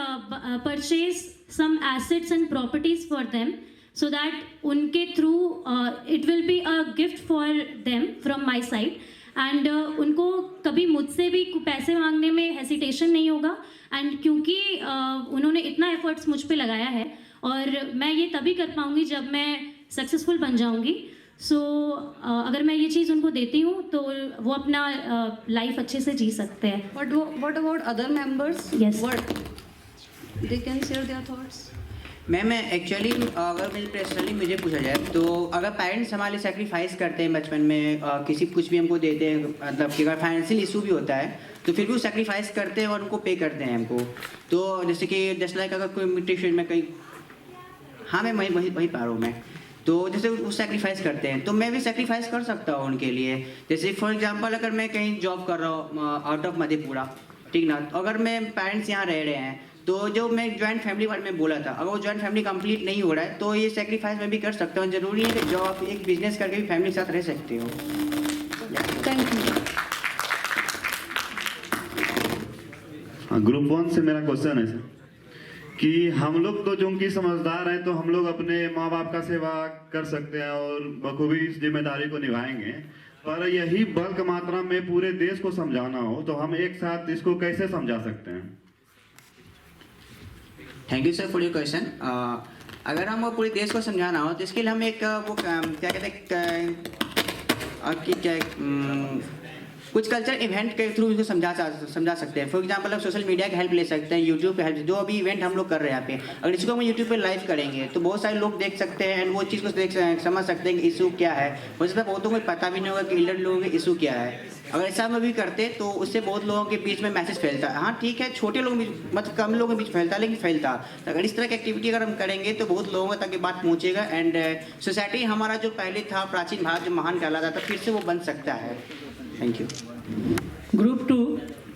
A: purchase some assets and properties for them so that उनके through it will be a gift for them from my side. And उनको कभी मुझसे भी पैसे मांगने में हेसिटेशन नहीं होगा। एंड क्योंकि उन्होंने इतना एफर्ट्स मुझ पे लगाया है और मैं ये तभी कर पाऊँगी जब मैं सक्सेसफुल बन जाऊँगी। अगर मैं ये चीज़ उनको देती हूँ तो वो अपना लाइफ अच्छे से जी सकते हैं।
O: What about other members?
A: Yes.
O: What they can share their thoughts?
H: मैं एक्चुअली अगर मेरी पर्सनली मुझे पूछा जाए तो अगर पेरेंट्स हमारे सेक्रीफाइस करते हैं बचपन में, किसी कुछ भी हमको देते हैं, मतलब कि अगर फाइनेंशियल इशू भी होता है तो फिर भी वो सेक्रीफाइस करते हैं और उनको पे करते हैं हमको। तो जैसे कि जस्ट लाइक अगर कोई मिट्टी में कहीं, हाँ मैं वही पा रहा हूँ मैं, तो जैसे वो सेक्रीफाइस करते हैं तो मैं भी सेक्रीफाइस कर सकता हूँ उनके लिए। जैसे फॉर एग्जांपल अगर मैं कहीं जॉब कर रहा हूँ आउट ऑफ मधेपुरा, ठीक ना, अगर मैं पेरेंट्स यहाँ रह रहे हैं तो जो मैं जॉइंट फैमिली बारे में बोला था, अगर वो जॉइंट फैमिली कंप्लीट नहीं हो रहा है तो ये सेक्रीफाइस मैं भी कर सकता हूँ। ज़रूरी है कि जो आप एक बिजनेस करके भी फैमिली के साथ रह सकते हो।
O: Thank you.
P: ग्रुप 1 से मेरा क्वेश्चन है सर कि हम लोग तो जो उनकी समझदार हैं तो हम लोग अपने माँ बाप का सेवा कर सकते हैं और बखूबी इस जिम्मेदारी को निभाएंगे, पर यही बल्क मात्रा में पूरे देश को समझाना हो तो हम एक साथ इसको कैसे समझा सकते हैं?
H: Thank you sir for your question. अगर हम पूरे देश को समझाना हो तो इसके लिए हम एक वो क्या कहते हैं आपकी क्या कुछ कल्चर इवेंट के थ्रू इसको समझा सकते हैं। फॉर एग्जांपल आप सोशल मीडिया की हेल्प ले सकते हैं, यूट्यूब की हेल्प, जो अभी इवेंट हम लोग कर रहे हैं यहाँ पे, अगर इसको हम यूट्यूब पे लाइव करेंगे तो बहुत सारे लोग देख सकते हैं एंड वो चीज़ को समझ सकते हैं कि इशू क्या है। हो सकता है बहुतों को पता भी नहीं होगा कि एल्डर लोगों के इशू क्या है। अगर ऐसा हम भी करते तो उससे बहुत लोगों के बीच में मैसेज फैलता है। हाँ ठीक है, छोटे लोगों के बीच, मतलब कम लोगों के बीच फैलता, लेकिन फैलता। तो अगर इस तरह की एक्टिविटी अगर हम करेंगे तो बहुत लोगों तक ये बात पहुँचेगा एंड सोसाइटी हमारा जो पहले था प्राचीन भारत जो महान कहलाता था फिर से वो बन सकता है। Thank you.
E: ग्रुप 2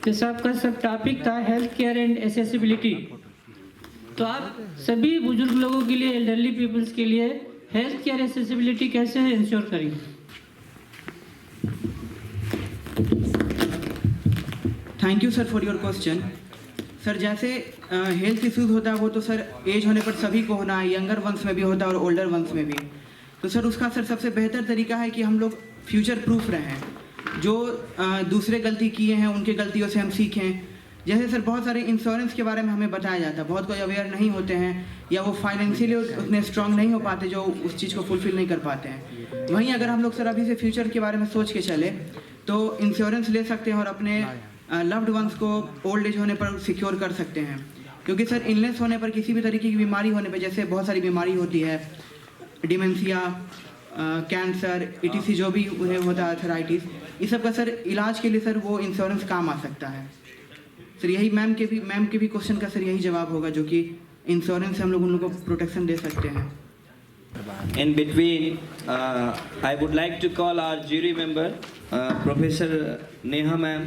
E: जैसा आपका सब टॉपिक था हेल्थ केयर एंड एसेसिबिलिटी, तो आप सभी बुजुर्ग लोगों के लिए, एल्डरली पीपल्स के लिए हेल्थ केयर एसेसिबिलिटी कैसे इंश्योर करेंगे?
Q: Thank you sir for your question. Sir जैसे हेल्थ इश्यूज होता है वो तो सर एज होने पर सभी को होना है, यंगर वंस में भी होता है और ओल्डर वंस में भी। तो सर उसका सर सबसे बेहतर तरीका है कि हम लोग फ्यूचर प्रूफ रहें, जो दूसरे गलती किए हैं उनके गलतियों से हम सीखें। जैसे सर बहुत सारे इंश्योरेंस के बारे में हमें बताया जाता है, बहुत कोई अवेयर नहीं होते हैं या वो फाइनेंशियली उतने स्ट्रांग नहीं हो पाते जो उस चीज़ को फुलफिल नहीं कर पाते हैं। वहीं अगर हम लोग सर अभी से फ्यूचर के बारे में सोच के चले तो इंश्योरेंस ले सकते हैं और अपने लव्ड वंस को ओल्ड एज होने पर सिक्योर कर सकते हैं। क्योंकि सर इलनेस होने पर, किसी भी तरीके की बीमारी होने पर, जैसे बहुत सारी बीमारी होती है, डिमेंशिया, कैंसर, ETC जो भी उन्हें होता है, अर्थराइटिस, इस सब का सर इलाज के लिए सर वो इंश्योरेंस काम आ सकता है। सर यही मैम के भी क्वेश्चन का सर यही जवाब होगा, जो कि इंश्योरेंस से हम लोग उन लोगों को प्रोटेक्शन दे सकते हैं।
B: In between, I would like to call our jury member, Professor Neha ma'am,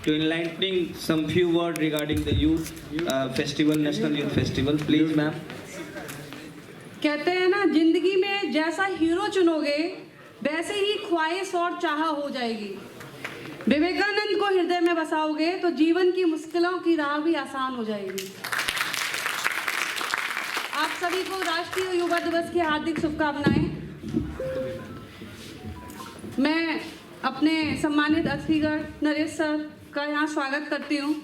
B: to enlightening some few words regarding the youth festival, National Youth Festival. Please, ma'am.
O: कहते हैं ना, जिंदगी में जैसा हीरो चुनोगे वैसे ही ख्वाहिश और चाह हो जाएगी। विवेकानंद को हृदय में बसाओगे तो जीवन की मुश्किलों की राह भी आसान हो जाएगी। आप सभी को राष्ट्रीय युवा दिवस की हार्दिक शुभकामनाएं। मैं अपने सम्मानित अतिथिगण नरेश सर का यहाँ स्वागत करती हूँ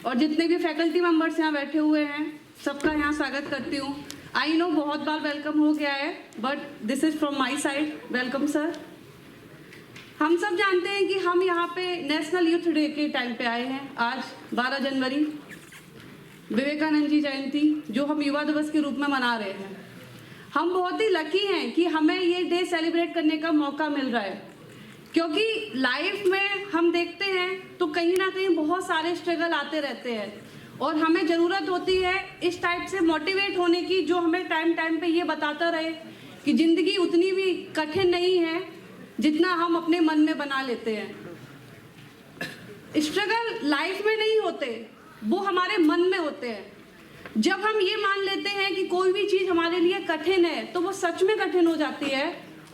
O: और जितने भी फैकल्टी मेंबर्स यहाँ बैठे हुए हैं सबका यहाँ स्वागत करती हूँ। आई नो बहुत बार वेलकम हो गया है, but this is from my side. Welcome sir. हम सब जानते हैं कि हम यहाँ पे नेशनल यूथ डे के टाइम पे आए हैं। आज 12 जनवरी विवेकानंद जी जयंती जो हम युवा दिवस के रूप में मना रहे हैं। हम बहुत ही लकी हैं कि हमें ये डे सेलिब्रेट करने का मौका मिल रहा है, क्योंकि लाइफ में हम देखते हैं तो कहीं ना कहीं बहुत सारे स्ट्रगल आते रहते हैं और हमें ज़रूरत होती है इस टाइप से मोटिवेट होने की, जो हमें टाइम टाइम पे ये बताता रहे कि ज़िंदगी उतनी भी कठिन नहीं है जितना हम अपने मन में बना लेते हैं। स्ट्रगल लाइफ में नहीं होते, वो हमारे मन में होते हैं। जब हम ये मान लेते हैं कि कोई भी चीज़ हमारे लिए कठिन है तो वो सच में कठिन हो जाती है,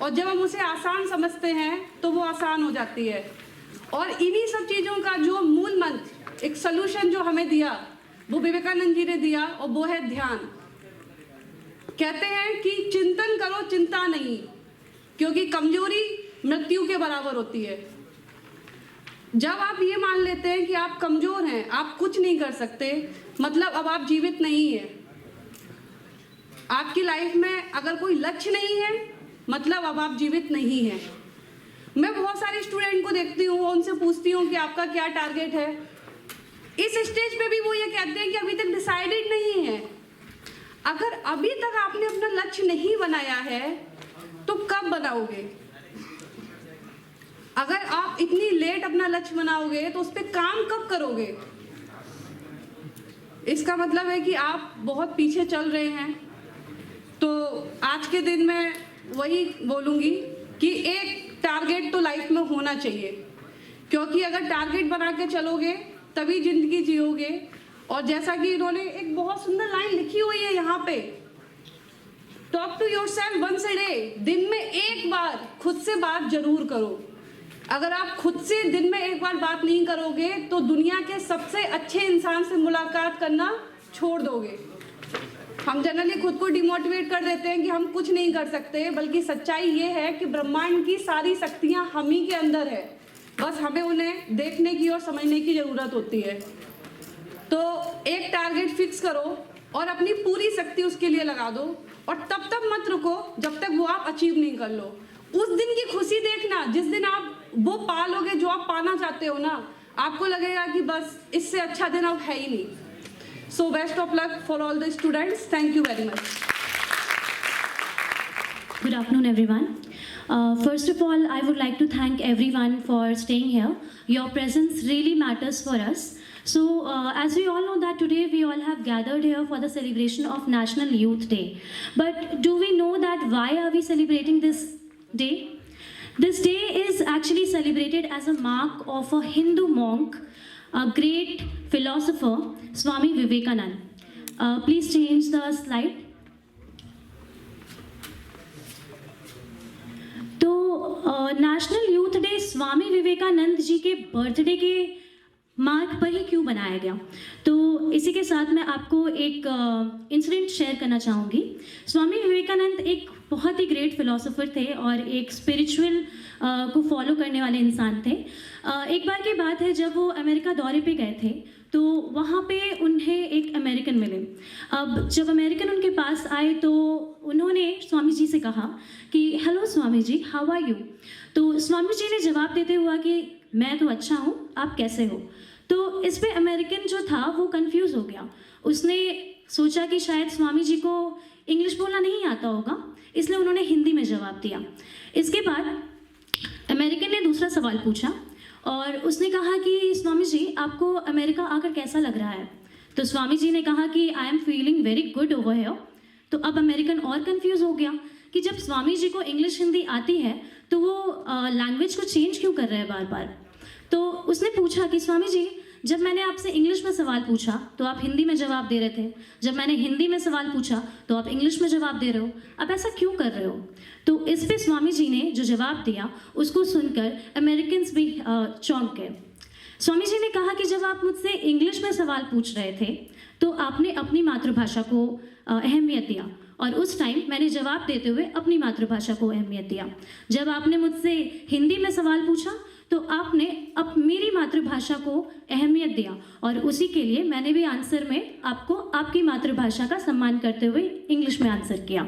O: और जब हम उसे आसान समझते हैं तो वो आसान हो जाती है। और इन्हीं सब चीज़ों का जो मूल मंत्र, एक सलूशन जो हमें दिया, वो विवेकानंद जी ने दिया, और वो है ध्यान। कहते हैं कि चिंतन करो, चिंता नहीं, क्योंकि कमजोरी मृत्यु के बराबर होती है। जब आप ये मान लेते हैं कि आप कमजोर हैं, आप कुछ नहीं कर सकते, मतलब अब आप जीवित नहीं हैं। आपकी लाइफ में अगर कोई लक्ष्य नहीं है, मतलब अब आप जीवित नहीं हैं। मैं बहुत सारे स्टूडेंट को देखती हूँ, उनसे पूछती हूँ कि आपका क्या टारगेट है। इस स्टेज पे भी वो ये कहते हैं कि अभी तक डिसाइडेड नहीं है। अगर अभी तक आपने अपना लक्ष्य नहीं बनाया है तो कब बनाओगे? अगर आप इतनी लेट अपना लक्ष्य बनाओगे तो उस पर काम कब करोगे? इसका मतलब है कि आप बहुत पीछे चल रहे हैं। तो आज के दिन मैं वही बोलूँगी कि एक टारगेट तो लाइफ में होना चाहिए, क्योंकि अगर टारगेट बना के चलोगे तभी जिंदगी जियोगे। और जैसा कि इन्होंने एक बहुत सुंदर लाइन लिखी हुई है यहाँ पे, talk to yourself once a day, दिन में एक बार खुद से बात जरूर करो। अगर आप खुद से दिन में एक बार बात नहीं करोगे तो दुनिया के सबसे अच्छे इंसान से मुलाकात करना छोड़ दोगे। हम जनरली खुद को डिमोटिवेट कर देते हैं कि हम कुछ नहीं कर सकते, बल्कि सच्चाई ये है कि ब्रह्मांड की सारी शक्तियाँ हम ही के अंदर है, बस हमें उन्हें देखने की और समझने की ज़रूरत होती है। तो एक टारगेट फिक्स करो और अपनी पूरी शक्ति उसके लिए लगा दो, और तब तक मत रुको जब तक वो आप अचीव नहीं कर लो। उस दिन की खुशी देखना जिस दिन आप वो पा लोगे जो आप पाना चाहते हो ना, आपको लगेगा कि बस इससे अच्छा दिन अब है ही नहीं। So best of luck for all the students. Thank you very much.
A: Good afternoon, everyone. First of all, I would like to thank everyone for staying here. Your presence really matters for us. So, as we all know that today we all have gathered here for the celebration of National Youth Day. But do we know that why are we celebrating this day? This day is actually celebrated as a mark of a Hindu monk, a great philosopher, Swami Vivekanand. Please change the slide. तो national youth day Swami Vivekananda ji के बर्थडे के मार्क पर ही क्यों बनाया गया? तो इसी के साथ मैं आपको एक इंसिडेंट शेयर करना चाहूँगी। स्वामी विवेकानंद एक बहुत ही ग्रेट फिलोसोफर थे और एक स्पिरिचुअल को फॉलो करने वाले इंसान थे। एक बार की बात है, जब वो अमेरिका दौरे पे गए थे तो वहाँ पे उन्हें एक अमेरिकन मिले। अब जब अमेरिकन उनके पास आए तो उन्होंने स्वामी जी से कहा कि hello Swami ji, how are you? तो स्वामी जी ने जवाब देते हुआ कि मैं तो अच्छा हूँ, आप कैसे हो? तो इस पे अमेरिकन जो था वो कंफ्यूज हो गया। उसने सोचा कि शायद स्वामी जी को इंग्लिश बोलना नहीं आता होगा, इसलिए उन्होंने हिंदी में जवाब दिया। इसके बाद अमेरिकन ने दूसरा सवाल पूछा और उसने कहा कि स्वामी जी, आपको अमेरिका आकर कैसा लग रहा है? तो स्वामी जी ने कहा कि I am feeling very good over here. तो अब अमेरिकन और कंफ्यूज हो गया कि जब स्वामी जी को इंग्लिश हिंदी आती है तो वो लैंग्वेज को चेंज क्यों कर रहे हैं बार बार। तो उसने पूछा कि स्वामी जी, जब मैंने आपसे इंग्लिश में सवाल पूछा तो आप हिंदी में जवाब दे रहे थे, जब मैंने हिंदी में सवाल पूछा तो आप इंग्लिश में जवाब दे रहे हो, अब ऐसा क्यों कर रहे हो? तो इस पे स्वामी जी ने जो जवाब दिया उसको सुनकर अमेरिकन्स भी चौंक गए। स्वामी जी ने कहा कि जब आप मुझसे इंग्लिश में सवाल पूछ रहे थे तो आपने अपनी मातृभाषा को अहमियत दिया, और उस टाइम मैंने जवाब देते हुए अपनी मातृभाषा को अहमियत दिया। जब आपने मुझसे हिंदी में सवाल पूछा तो आपने मेरी मातृभाषा को अहमियत दिया, और उसी के लिए मैंने भी आंसर में आपको आपकी मातृभाषा का सम्मान करते हुए इंग्लिश में आंसर किया।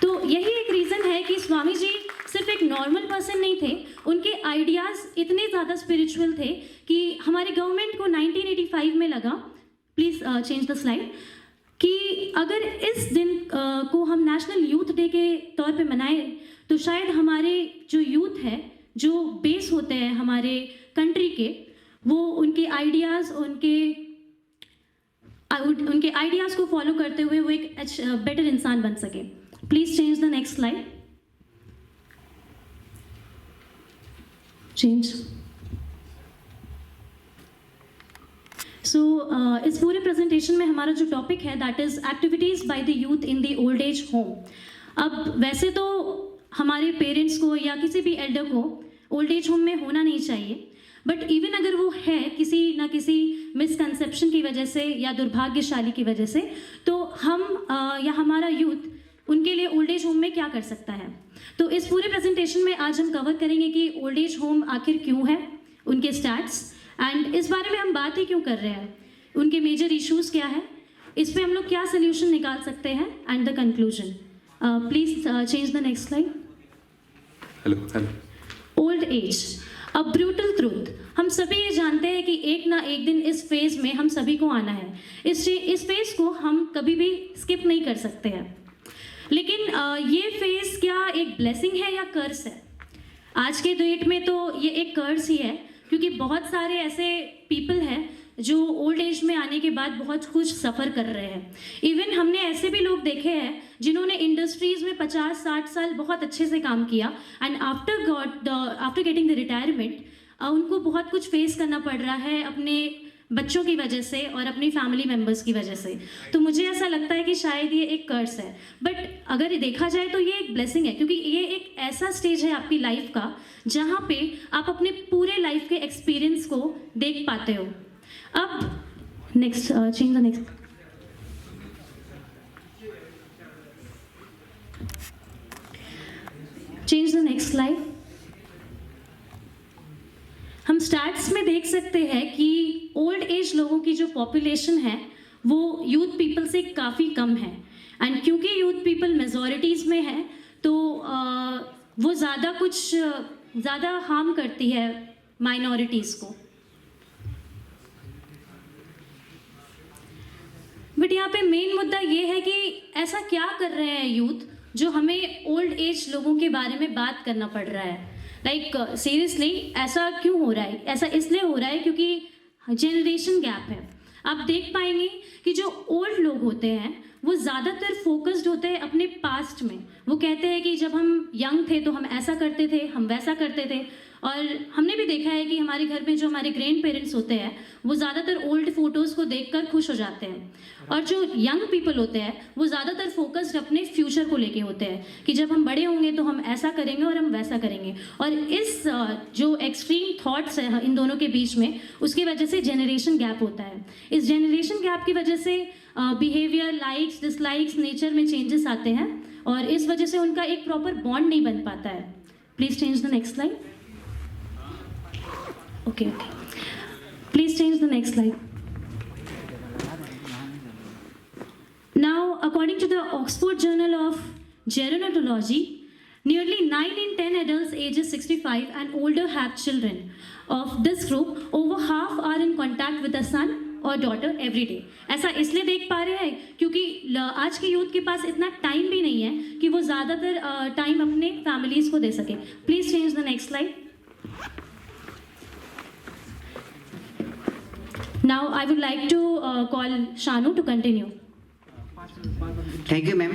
A: तो यही एक रीज़न है कि स्वामी जी सिर्फ एक नॉर्मल पर्सन नहीं थे, उनके आइडियाज़ इतने ज़्यादा स्पिरिचुअल थे कि हमारे गवर्नमेंट को 1985 में लगा, प्लीज़ चेंज द स्लाइड, कि अगर इस दिन को हम नेशनल यूथ डे के तौर पे मनाएं तो शायद हमारे जो यूथ है, जो बेस होते हैं हमारे कंट्री के, वो उनके आइडियाज़ उनके आइडियाज़ को फॉलो करते हुए वो एक बेटर इंसान बन सके। Please change the next slide. Change. इस पूरे प्रेजेंटेशन में हमारा जो टॉपिक है that is activities by the youth in the old age home. अब वैसे तो हमारे पेरेंट्स को या किसी भी एल्डर को ओल्ड एज होम में होना नहीं चाहिए, बट इवन अगर वो है किसी ना किसी मिसकंसेप्शन की वजह से या दुर्भाग्यशाली की वजह से, तो हम या हमारा यूथ उनके लिए ओल्ड एज होम में क्या कर सकता है। तो इस पूरे प्रेजेंटेशन में आज हम कवर करेंगे कि ओल्ड एज होम आखिर क्यों है, उनके स्टैट्स, एंड इस बारे में हम बात ही क्यों कर रहे हैं, उनके मेजर इश्यूज़ क्या है, इस पर हम लोग क्या सोल्यूशन निकाल सकते हैं, and the conclusion. Please change the next slide. Hello. Old age, a brutal truth. हम सभी ये जानते हैं कि एक ना एक दिन इस फेज़ में हम सभी को आना है। इस फेज़ को हम कभी भी स्किप नहीं कर सकते हैं, लेकिन ये फेज़ क्या एक ब्लेसिंग है या कर्स है? आज के डेट में तो ये एक कर्स ही है, क्योंकि बहुत सारे ऐसे पीपल हैं जो ओल्ड एज में आने के बाद बहुत कुछ सफ़र कर रहे हैं। इवन हमने ऐसे भी लोग देखे हैं जिन्होंने इंडस्ट्रीज़ में 50-60 साल बहुत अच्छे से काम किया, and after getting the retirement उनको बहुत कुछ फेस करना पड़ रहा है अपने बच्चों की वजह से और अपनी फैमिली मेम्बर्स की वजह से। तो मुझे ऐसा लगता है कि शायद ये एक कर्स है, बट अगर देखा जाए तो ये एक ब्लेसिंग है, क्योंकि ये एक ऐसा स्टेज है आपकी लाइफ का जहाँ पे आप अपने पूरे लाइफ के एक्सपीरियंस को देख पाते हो। अब next, change the next. Change the next slide. हम स्टैट्स में देख सकते हैं कि ओल्ड एज लोगों की जो पॉपुलेशन है वो यूथ पीपल से काफ़ी कम है, एंड क्योंकि यूथ पीपल मेजॉरिटीज़ में है तो वो ज़्यादा हार्म करती है माइनॉरिटीज़ को। बट यहाँ पे मेन मुद्दा ये है कि ऐसा क्या कर रहे हैं यूथ जो हमें ओल्ड एज लोगों के बारे में बात करना पड़ रहा है। लाइक सीरियसली ऐसा क्यों हो रहा है? ऐसा इसलिए हो रहा है क्योंकि जनरेशन गैप है। आप देख पाएंगे कि जो ओल्ड लोग होते हैं वो ज़्यादातर फोकस्ड होते हैं अपने पास्ट में। वो कहते हैं कि जब हम यंग थे तो हम ऐसा करते थे, हम वैसा करते थे, और हमने भी देखा है कि हमारे घर में जो हमारे ग्रैंड पेरेंट्स होते हैं वो ज़्यादातर ओल्ड फोटोज़ को देखकर खुश हो जाते हैं, और जो यंग पीपल होते हैं वो ज़्यादातर फोकस्ड अपने फ्यूचर को लेके होते हैं कि जब हम बड़े होंगे तो हम ऐसा करेंगे और हम वैसा करेंगे। और इस जो एक्सट्रीम थॉट्स है इन दोनों के बीच में, उसकी वजह से जनरेशन गैप होता है। इस जनरेशन गैप की वजह से बिहेवियर, लाइक्स, डिसलाइक्स, नेचर में चेंजेस आते हैं, और इस वजह से उनका एक प्रॉपर बॉन्ड नहीं बन पाता है। Please change the next slide. Okay. Please change the next slide. Now, according to the Oxford Journal of Gerontology, nearly 9 in 10 adults ages 65 and older have children. Of this group, over half are in contact with a son or daughter every day. ऐसा इसलिए देख पा रहे हैं क्योंकि आज के यूथ के पास इतना टाइम भी नहीं है कि वो ज़्यादातर टाइम अपने फैमिलीज़ को दे सके। Please change the next slide. Now I would like to call Shanu to continue.
H: Thank you, ma'am.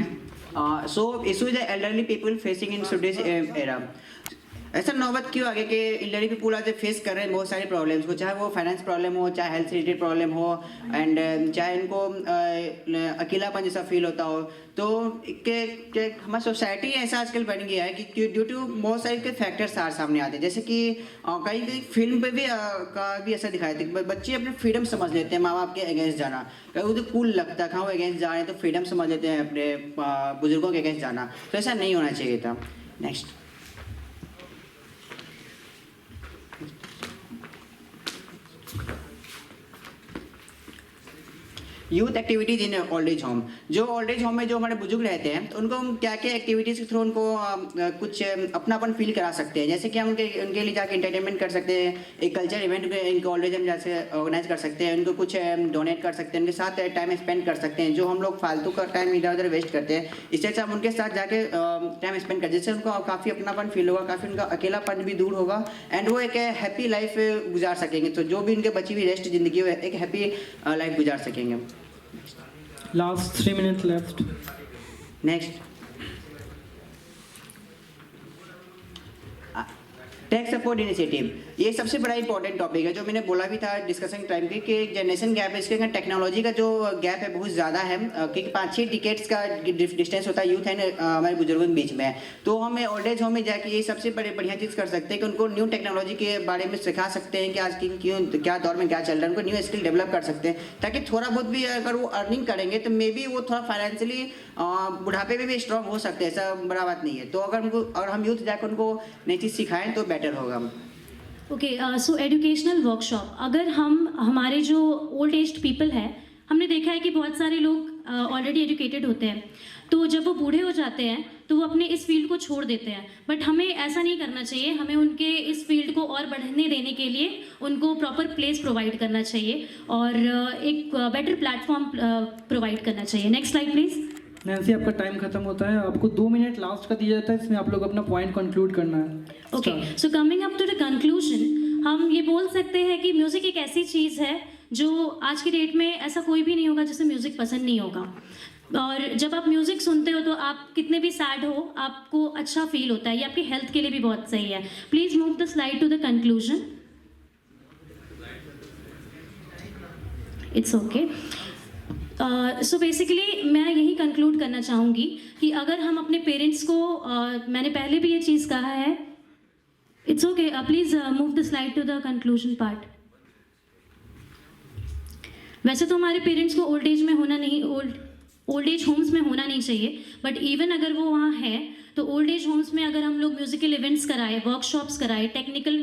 H: So issues the elderly people facing in today's era. ऐसा नौबत क्यों आगे कि एल्डरली पीपल आज फेस कर रहे हैं बहुत सारी प्रॉब्लम्स को, चाहे वो फाइनेंस प्रॉब्लम हो, चाहे हेल्थ रिलेटेड प्रॉब्लम हो, एंड चाहे इनको अकेलापन जैसा फील होता हो। तो हमारी सोसाइटी ऐसा आजकल बन गया है कि ड्यू टू बहुत सारे के फैक्टर्स सामने आते हैं, जैसे कि कई कई फिल्म पे भी का भी ऐसा दिखाया था कि बच्चे अपने फ्रीडम समझ लेते हैं माँ बाप के अगेंस्ट जाना, कहीं उनको कूल लगता है, कहाँ वो अगेंस्ट जा रहे हैं तो फ्रीडम समझ लेते हैं अपने बुजुर्गों के अगेंस्ट जाना। तो ऐसा नहीं होना चाहिए था। Next, youth activities in old age home. जो ओल्ड एज होम में जो हमारे बुजुर्ग रहते हैं तो उनको हम क्या क्या एक्टिविटीज़ के थ्रू उनको कुछ अपनापन फील करा सकते हैं, जैसे कि हम उनके लिए जाके एंटरटेनमेंट कर सकते हैं, एक कल्चर इवेंट इनके ओल्ड एज हम जैसे ऑर्गेनाइज कर सकते हैं, उनको कुछ डोनेट कर सकते हैं, उनके साथ टाइम स्पेंड कर सकते हैं। जो हम लोग फालतू का टाइम इधर उधर वेस्ट करते हैं, इस तरह से हम उनके साथ जाके टाइम स्पेंड करते हैं, जिससे उनको काफ़ी अपनापन फील होगा, काफ़ी उनका अकेलापन भी दूर होगा एंड वो एक हैप्पी लाइफ गुजार सकेंगे। तो जो भी उनके बची हुई रेस्ट जिंदगी हो एक हैप्पी लाइफ गुजार सकेंगे।
F: Last 3 minutes left.
H: Next, tech support initiative. ये सबसे बड़ा इंपॉर्टेंट टॉपिक है जो मैंने बोला भी था डिस्कशन टाइम के कि जनरेशन गैप है, इसके अंदर टेक्नोलॉजी का जो गैप है बहुत ज़्यादा है, क्योंकि 5-6 डिकेट्स का डिस्टेंस होता है यूथ एंड हमारे बुजुर्गों के बीच में। तो हम ओल्ड एज होम में जाके ये सबसे बढ़िया चीज़ कर सकते हैं कि उनको न्यू टेक्नोलॉजी के बारे में सिखा सकते हैं कि आज की क्या दौर में क्या चल रहा है, उनको न्यू स्किल डेवलप कर सकते हैं, ताकि थोड़ा बहुत भी अगर वो अर्निंग करेंगे तो मे बी वो थोड़ा फाइनेंशियली बुढ़ापे में भी स्ट्रॉन्ग हो सकते हैं, ऐसा बड़ा बात नहीं है। तो अगर हम यूथ जाकर उनको नई चीज़ सिखाएं तो बेटर होगा।
A: ओके, सो एजुकेशनल वर्कशॉप। अगर हमारे जो ओल्ड एज पीपल है, हमने देखा है कि बहुत सारे लोग ऑलरेडी एजुकेटेड होते हैं, तो जब वो बूढ़े हो जाते हैं तो वो अपने इस फील्ड को छोड़ देते हैं। बट हमें ऐसा नहीं करना चाहिए, हमें उनके इस फील्ड को और बढ़ने देने के लिए उनको प्रॉपर प्लेस प्रोवाइड करना चाहिए और एक बेटर प्लेटफॉर्म प्रोवाइड करना चाहिए। Next slide please.
F: नैन्सी, आपका टाइम खत्म होता है, आपको 2 मिनट लास्ट का दिया जाता है, इसमें आप लोग अपना पॉइंट कंक्लूड करना है।
A: Okay, so coming up to the conclusion, हम ये बोल सकते हैं कि म्यूज़िक एक ऐसी चीज़ है जो आज की डेट में ऐसा कोई भी नहीं होगा जिसे म्यूज़िक पसंद नहीं होगा। और जब आप म्यूज़िक सुनते हो तो आप कितने भी सैड हो आपको अच्छा फील होता है, ये आपकी हेल्थ के लिए भी बहुत सही है। Please move the slide to the conclusion. It's okay. So basically मैं यही कंक्लूड करना चाहूँगी कि अगर हम अपने पेरेंट्स को मैंने पहले भी ये चीज़ कहा है, it's okay, please move the slide to the conclusion part. वैसे तो हमारे पेरेंट्स को ओल्ड एज में होना नहीं, ओल्ड एज होम्स में होना नहीं चाहिए, बट इवन अगर वो वहाँ है तो ओल्ड एज होम्स में अगर हम लोग म्यूज़िकल इवेंट्स कराए, वर्कशॉप्स कराए, टेक्निकल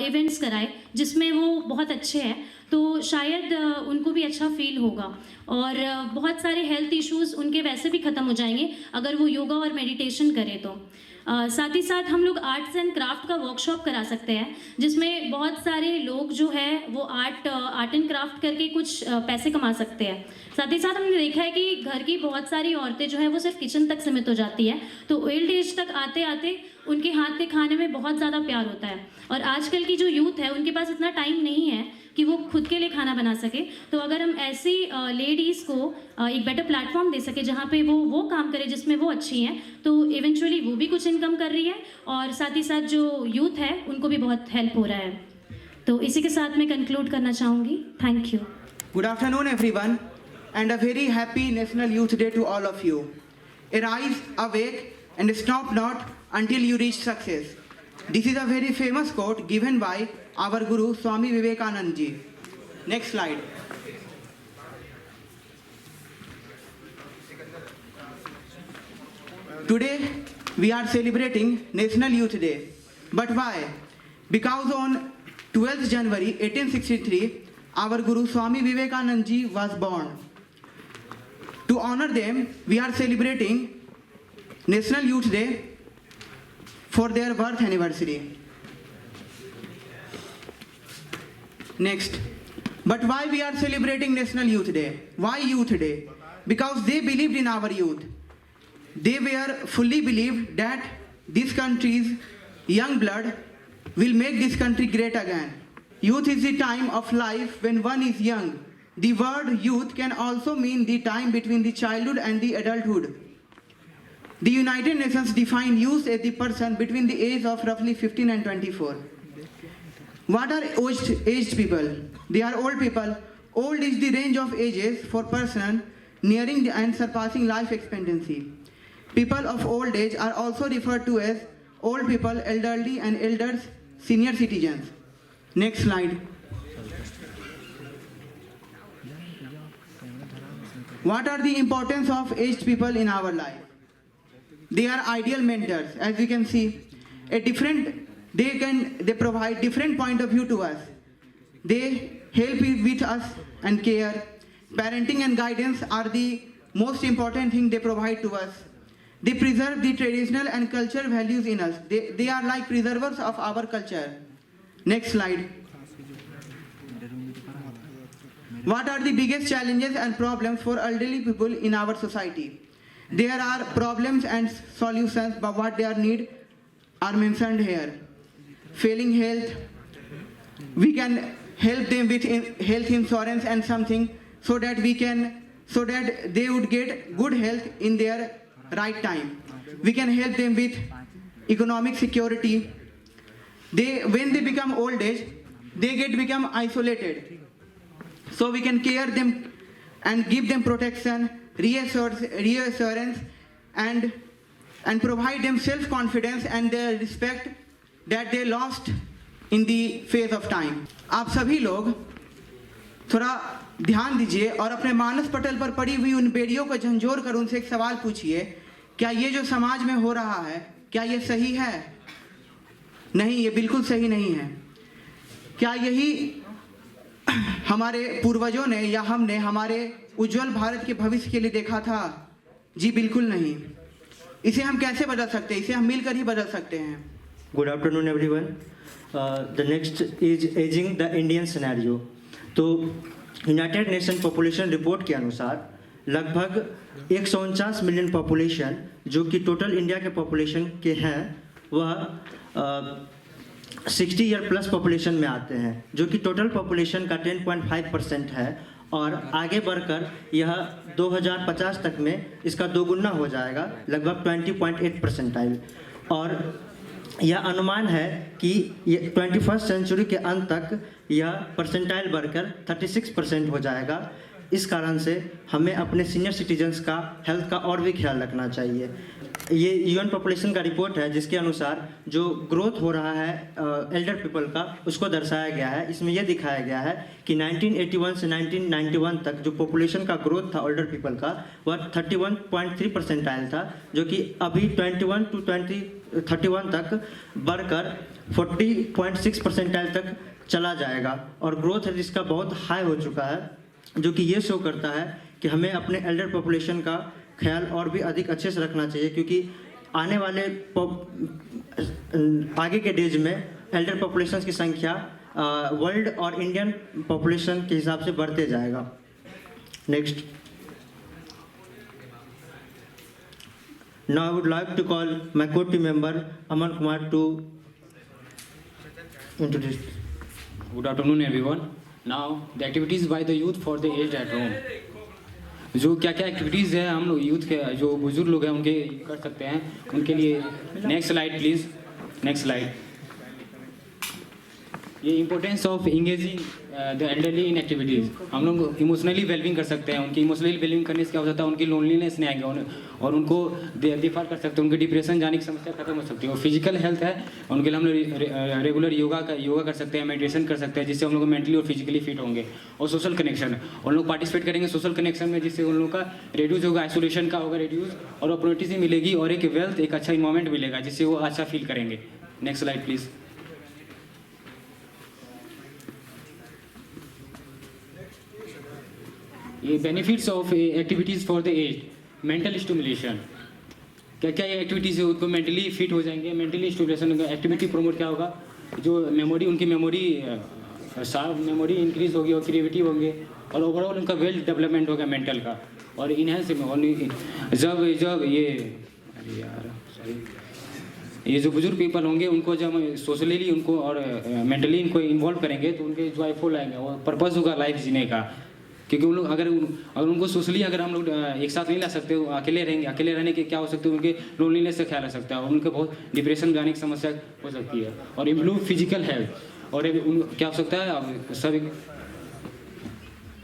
A: इवेंट्स कराए जिसमें वो बहुत अच्छे हैं, तो शायद उनको भी अच्छा फील होगा और बहुत सारे हेल्थ इश्यूज़ उनके वैसे भी ख़त्म हो जाएंगे अगर वो योगा और मेडिटेशन करें तो। साथ ही साथ हम लोग आर्ट्स एंड क्राफ्ट का वर्कशॉप करा सकते हैं जिसमें बहुत सारे लोग जो है वो आर्ट एंड क्राफ्ट करके कुछ पैसे कमा सकते हैं। साथ ही साथ हमने देखा है कि घर की बहुत सारी औरतें जो है वो सिर्फ किचन तक सीमित हो जाती है, तो ओल्ड एज तक आते आते उनके हाथ के खाने में बहुत ज़्यादा प्यार होता है। और आजकल की जो यूथ है उनके पास इतना टाइम नहीं है कि वो खुद के लिए खाना बना सके, तो अगर हम ऐसी लेडीज़ को एक बेटर प्लेटफॉर्म दे सके जहाँ पे वो काम करे जिसमें वो अच्छी हैं, तो इवेंचुअली वो भी कुछ इनकम कर रही है और साथ ही साथ जो यूथ है उनको भी बहुत हेल्प हो रहा है। तो इसी के साथ मैं कंक्लूड करना चाहूँगी। Thank you.
Q: Good afternoon, everyone, and a very happy National Youth Day to all of you. Arise, awake, and stop not until you reach success. This is a very famous quote given by our Guru Swami Vivekanand ji. Next slide. Today we are celebrating National Youth Day. But why? Because on 12th January 1863, our Guru Swami Vivekanand ji was born. To honor them, we are celebrating National Youth Day for their birth anniversary. Next, but why we are celebrating National Youth Day? Why Youth Day? Because they believed in our youth. They were fully believed that this country's young blood will make this country great again. Youth is the time of life when one is young. The word youth can also mean the time between the childhood and the adulthood. The United Nations define youth as the person between the age of roughly 15 and 24. What are aged people? They are old people. Old is the range of ages for person nearing and surpassing life expectancy. People of old age are also referred to as old people, elderly and elders, senior citizens. Next slide. What are the importance of aged people in our life? They are ideal mentors. As you can see, they provide different point of view to us. They help with us and care. Parenting and guidance are the most important thing they provide to us. They preserve the traditional and cultural values in us. They are like preservers of our culture. Next slide. What are the biggest challenges and problems for elderly people in our society? There are problems and solutions, but what they need are mentioned here. Failing health, we can help them with health insurance and something so that they would get good health in their right time. We can help them with economic security. When they become old age, they become isolated. So we can care them and give them protection, reassurance and provide them self-confidence and the respect that they lost in the phase of time. आप सभी लोग थोड़ा ध्यान दीजिए और अपने मानस पटल पर पड़ी हुई उन बेड़ियों को झंझोर कर उनसे एक सवाल पूछिए, क्या ये जो समाज में हो रहा है, क्या ये सही है? नहीं, ये बिल्कुल सही नहीं है। क्या यही हमारे पूर्वजों ने या हमने हमारे उज्जवल भारत के भविष्य के लिए देखा था? जी बिल्कुल नहीं। इसे हम कैसे बदल सकते हैं? इसे हम मिलकर ही बदल सकते हैं।
I: Good afternoon everyone. The next is ageing the Indian scenario. तो यूनाइटेड नेशन पॉपुलेशन रिपोर्ट के अनुसार लगभग 149 मिलियन पॉपुलेशन जो कि टोटल इंडिया के पॉपुलेशन के हैं वह 60 ईयर प्लस पॉपुलेशन में आते हैं, जो कि टोटल पॉपुलेशन का 10.5% है और आगे बढ़कर यह 2050 तक में इसका दोगुना हो जाएगा, लगभग 20.8%। और यह अनुमान है कि 21st सेंचुरी के अंत तक यह परसेंटाइल बढ़कर 36% हो जाएगा। इस कारण से हमें अपने सीनियर सिटीजन्स का हेल्थ का और भी ख्याल रखना चाहिए। ये यूएन पॉपुलेशन का रिपोर्ट है जिसके अनुसार जो ग्रोथ हो रहा है एल्डर पीपल का उसको दर्शाया गया है। इसमें यह दिखाया गया है कि 1981 से 1991 तक जो पॉपुलेशन का ग्रोथ था ओल्डर पीपल का वह 31.3% था, जो कि अभी 21 to 31 तक बढ़कर 40.6% तक चला जाएगा और ग्रोथ रेट इसका बहुत हाई हो चुका है, जो कि ये शो करता है कि हमें अपने एल्डर पॉपुलेशन का ख्याल और भी अधिक अच्छे से रखना चाहिए, क्योंकि आने वाले आगे के डेज में एल्डर पॉपुलेशन की संख्या वर्ल्ड और इंडियन पॉपुलेशन के हिसाब से बढ़ते जाएगा। Next, now I would like to call my co team member Aman Kumar to introduce.
R: Good afternoon everyone. Now the activities by the youth for the aged at home. जो क्या क्या एक्टिविटीज़ है हम लोग यूथ के जो बुजुर्ग लोग हैं उनके कर सकते हैं, उनके लिए next slide please. Next slide. ये importance of engaging the elderly in activities. हम लोग इमोशनली वेलबिंग कर सकते हैं। उनकी इमोशनली वेलबिंग करने से क्या हो जाता है, उनकी लोनलीनेस नहीं आएंगे और उनको डिफर कर सकते हैं, उनकी डिप्रेशन जाने की समस्या खत्म हो सकती है। और फिजिकल हेल्थ है उनके लिए हम लोग रेगुलर योगा कर सकते हैं, मेडिटेशन कर सकते हैं, जिससे हम लोग मेंटली और फिजिकली फिट होंगे। और सोशल कनेक्शन उन लोग पार्टिसिपेट करेंगे सोशल कनेक्शन में, जिससे उन लोग का रिड्यूस होगा, आइसोलेशन का होगा रिड्यूस और अपॉर्चुनिटीज मिलेगी और एक वेल्थ एक अच्छा इन्वायरमेंट मिलेगा जिससे वो अच्छा फील करेंगे। Next slide please. ये benefits of activities for the aged. Mental stimulation, क्या क्या ये एक्टिविटीज़ है उनको मेंटली फिट हो जाएंगे। मेंटली स्टिमुलेशन एक्टिविटी प्रमोट क्या होगा, जो मेमोरी उनकी मेमोरी इंक्रीज होगी और क्रिएटिविटी होंगे और ओवरऑल उनका वेल डेवलपमेंट होगा मेंटल का। और इनहेंस जब ये जो बुजुर्ग पीपल होंगे उनको जब सोशली उनको और मेंटली इनको इन्वॉल्व करेंगे तो उनके जॉयफुल आएंगे और पर्पज़ होगा लाइफ जीने का। क्योंकि उन लोग अगर उनको सोशली अगर हम लोग एक साथ नहीं ला सकते, अकेले रहेंगे, अकेले रहने के क्या हो सकते हैं, उनके लोनलीनेस से ख्याल रख सकता है और उनको बहुत डिप्रेशन में जाने की समस्या हो सकती है। और इम्प्रूव फिजिकल हेल्थ और क्या हो सकता है, सब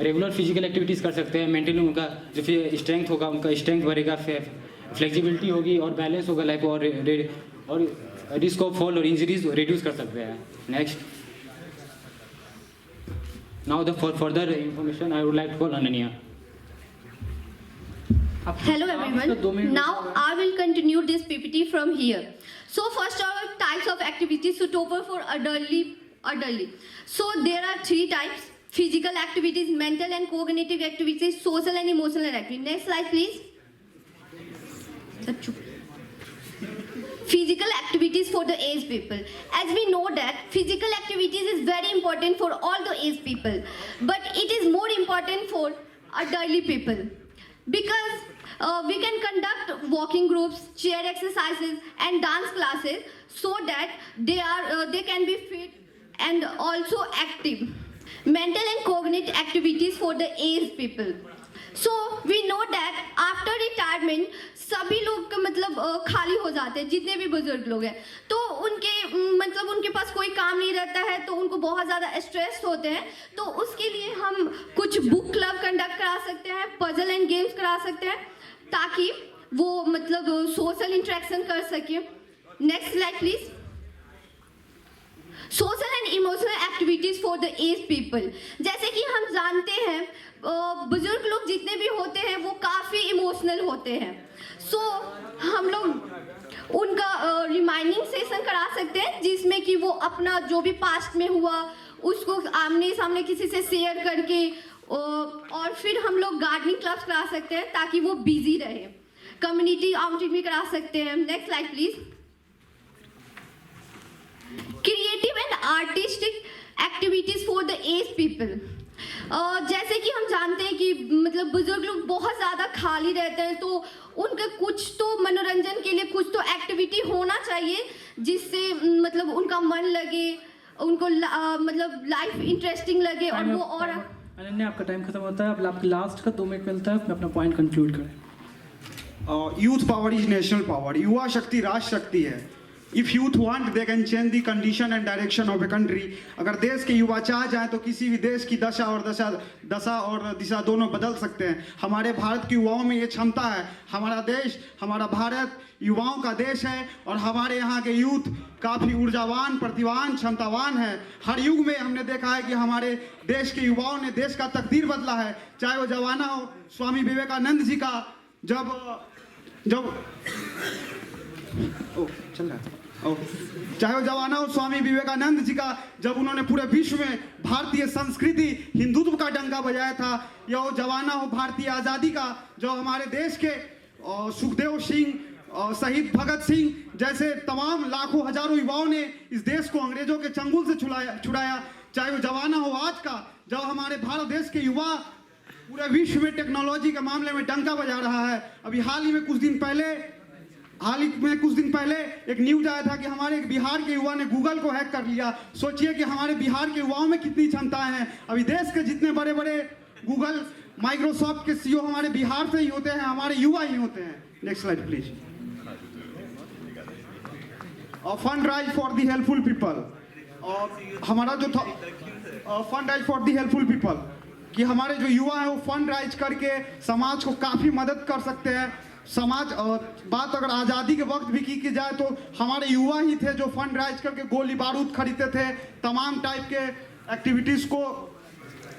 R: रेगुलर फिजिकल एक्टिविटीज़ कर सकते हैं, मेंटली उनका जो स्ट्रेंथ होगा, उनका स्ट्रेंथ बढ़ेगा, फ्लेक्सिबिलिटी होगी और बैलेंस होगा लाइफ, और रिस्क ऑफ फॉल और इंजरीज रिड्यूस कर सकते हैं। Next, now the further information I would like to call Ananya.
M: Hello everyone. Now I will continue this PPT from here. So first are types of activities suitable for elderly. So there are 3 types: physical activities, mental and cognitive activities, social and emotional activities. Next slide please. Physical activities for the aged people. As we know that physical activities is very important for all the aged people, but it is more important for elderly people because we can conduct walking groups, chair exercises and dance classes so that they can be fit and also active. Mental and cognitive activities for the aged people. So we know that after retirement सभी लोग मतलब खाली हो जाते हैं, जितने भी बुजुर्ग लोग हैं, तो उनके पास कोई काम नहीं रहता है, तो उनको बहुत ज़्यादा स्ट्रेस होते हैं। तो उसके लिए हम कुछ बुक क्लब कंडक्ट करा सकते हैं, पजल एंड गेम्स करा सकते हैं, ताकि वो मतलब सोशल इंटरेक्शन कर सके। Next slide please. Social and emotional activities for the age people. जैसे कि हम जानते हैं बुजुर्ग लोग जितने भी होते हैं वो काफ़ी इमोशनल होते हैं। सो हम लोग उनका रिमाइंडिंग सेशन करा सकते हैं, जिसमें कि वो अपना जो भी पास्ट में हुआ उसको आमने सामने किसी से शेयर करके, और फिर हम लोग गार्डनिंग क्लब्स करा सकते हैं ताकि वो बिजी रहे। कम्युनिटी आउटिंग भी करा सकते हैं। Next slide please. Creative and artistic activities for the age people. जैसे कि हम जानते हैं कि मतलब बुजुर्ग लोग बहुत ज़्यादा खाली रहते हैं, तो उनके कुछ तो मनोरंजन के लिए कुछ तो एक्टिविटी होना चाहिए जिससे मतलब उनका मन लगे, उनको मतलब लाइफ इंटरेस्टिंग लगे और वो और।
F: अनन्या, आपका टाइम खत्म होता है, अब आपके लास्ट का 2 मिनट मिलता है, उसमें अपना पॉइंट कंक्लूड करें।
K: Youth power is national power. युवा शक्ति राष्ट्र शक्ति है। If youth want they can change the condition and direction of a country. अगर देश के युवा चाह जाए तो किसी भी देश की दशा और दिशा दोनों बदल सकते हैं। हमारे भारत के युवाओं में ये क्षमता है। हमारा देश, हमारा भारत युवाओं का देश है और हमारे यहाँ के यूथ काफ़ी ऊर्जावान, प्रतिभावान, क्षमतावान है। हर युग में हमने देखा है कि हमारे देश के युवाओं ने देश का तकदीर बदला है। चाहे वो जमाना हो स्वामी विवेकानंद जी का, चाहे वो जमाना हो स्वामी विवेकानंद जी का, जब उन्होंने पूरे विश्व में भारतीय संस्कृति, हिंदुत्व का डंका बजाया था, या वो जमाना हो भारतीय आज़ादी का, जो हमारे देश के सुखदेव सिंह, शहीद भगत सिंह जैसे तमाम लाखों हजारों युवाओं ने इस देश को अंग्रेजों के चंगुल से छुड़ाया। चाहे वो जमाना हो आज का, जब हमारे भारत देश के युवा पूरे विश्व में टेक्नोलॉजी के मामले में डंका बजा रहा है। अभी हाल ही में कुछ दिन पहले एक न्यूज आया था कि हमारे बिहार के युवा ने गूगल को हैक कर लिया। सोचिए कि हमारे बिहार के युवाओं में कितनी क्षमताएं हैं। अभी देश के जितने बड़े बड़े गूगल, माइक्रोसॉफ्ट के सीईओ हमारे बिहार से ही होते हैं, हमारे युवा ही होते हैं। Next slide please. Fund rise for the helpful people. हमारा जो था fund rise for the helpful people, कि हमारे जो युवा हैं वो फंड राइज करके समाज को काफ़ी मदद कर सकते हैं। समाज बात अगर आज़ादी के वक्त भी की जाए तो हमारे युवा ही थे जो फंड राइज करके गोली बारूद खरीदते थे, तमाम टाइप के एक्टिविटीज़ को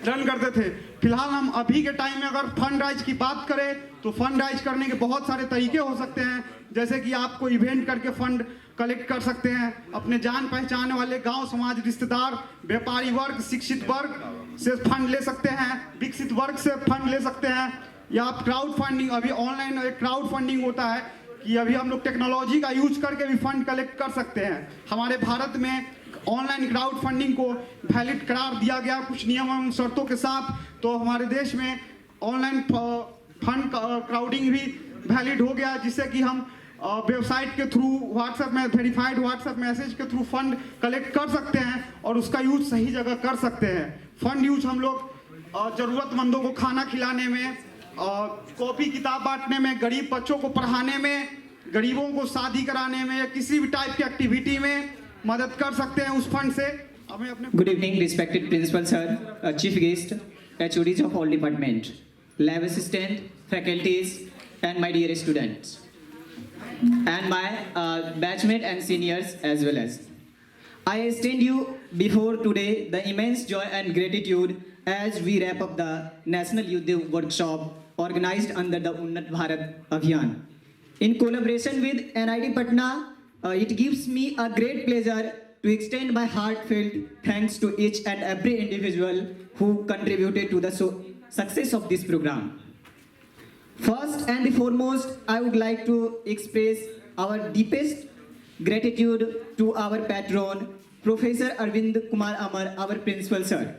K: रन करते थे। फिलहाल हम अभी के टाइम में अगर फंड राइज की बात करें तो फंड राइज करने के बहुत सारे तरीके हो सकते हैं, जैसे कि आपको इवेंट करके फंड कलेक्ट कर सकते हैं। अपने जान पहचान वाले गांव समाज, रिश्तेदार, व्यापारी वर्ग, शिक्षित वर्ग से फंड ले सकते हैं, विकसित वर्ग से फंड ले सकते हैं, या आप क्राउड फंडिंग, अभी ऑनलाइन एक क्राउड फंडिंग होता है कि अभी हम लोग टेक्नोलॉजी का यूज करके भी फंड कलेक्ट कर सकते हैं। हमारे भारत में ऑनलाइन क्राउड फंडिंग को वैलिड करार दिया गया कुछ नियम एवं शर्तों के साथ, तो हमारे देश में ऑनलाइन फंड क्राउडिंग भी वैलिड हो गया, जिससे कि हम वेबसाइट के थ्रू, व्हाट्सएप में वेरीफाइड व्हाट्सएप मैसेज के थ्रू फंड कलेक्ट कर सकते हैं और उसका यूज सही जगह कर सकते हैं। फंड यूज हम लोग ज़रूरतमंदों को खाना खिलाने में, कॉपी किताब बांटने में, गरीब बच्चों को पढ़ाने में, गरीबों को शादी कराने में या किसी भी टाइप की एक्टिविटी में मदद कर सकते हैं उस फंड से। हमें अपने
S: Good evening, respected principal sir, chief guest, HODs of all department, lab assistant, faculties, and my dear students, and my batchmate and seniors as well as. I stand you before today the immense joy and gratitude as we wrap up the National Youth Workshop organized under the Unnat Bharat Abhiyan. In collaboration with NIT Patna, it gives me a great pleasure to extend my heartfelt thanks to each and every individual who contributed to the success of this program. First and foremost, I would like to express our deepest gratitude to our patron, Professor Arvind Kumar Amar, our principal sir.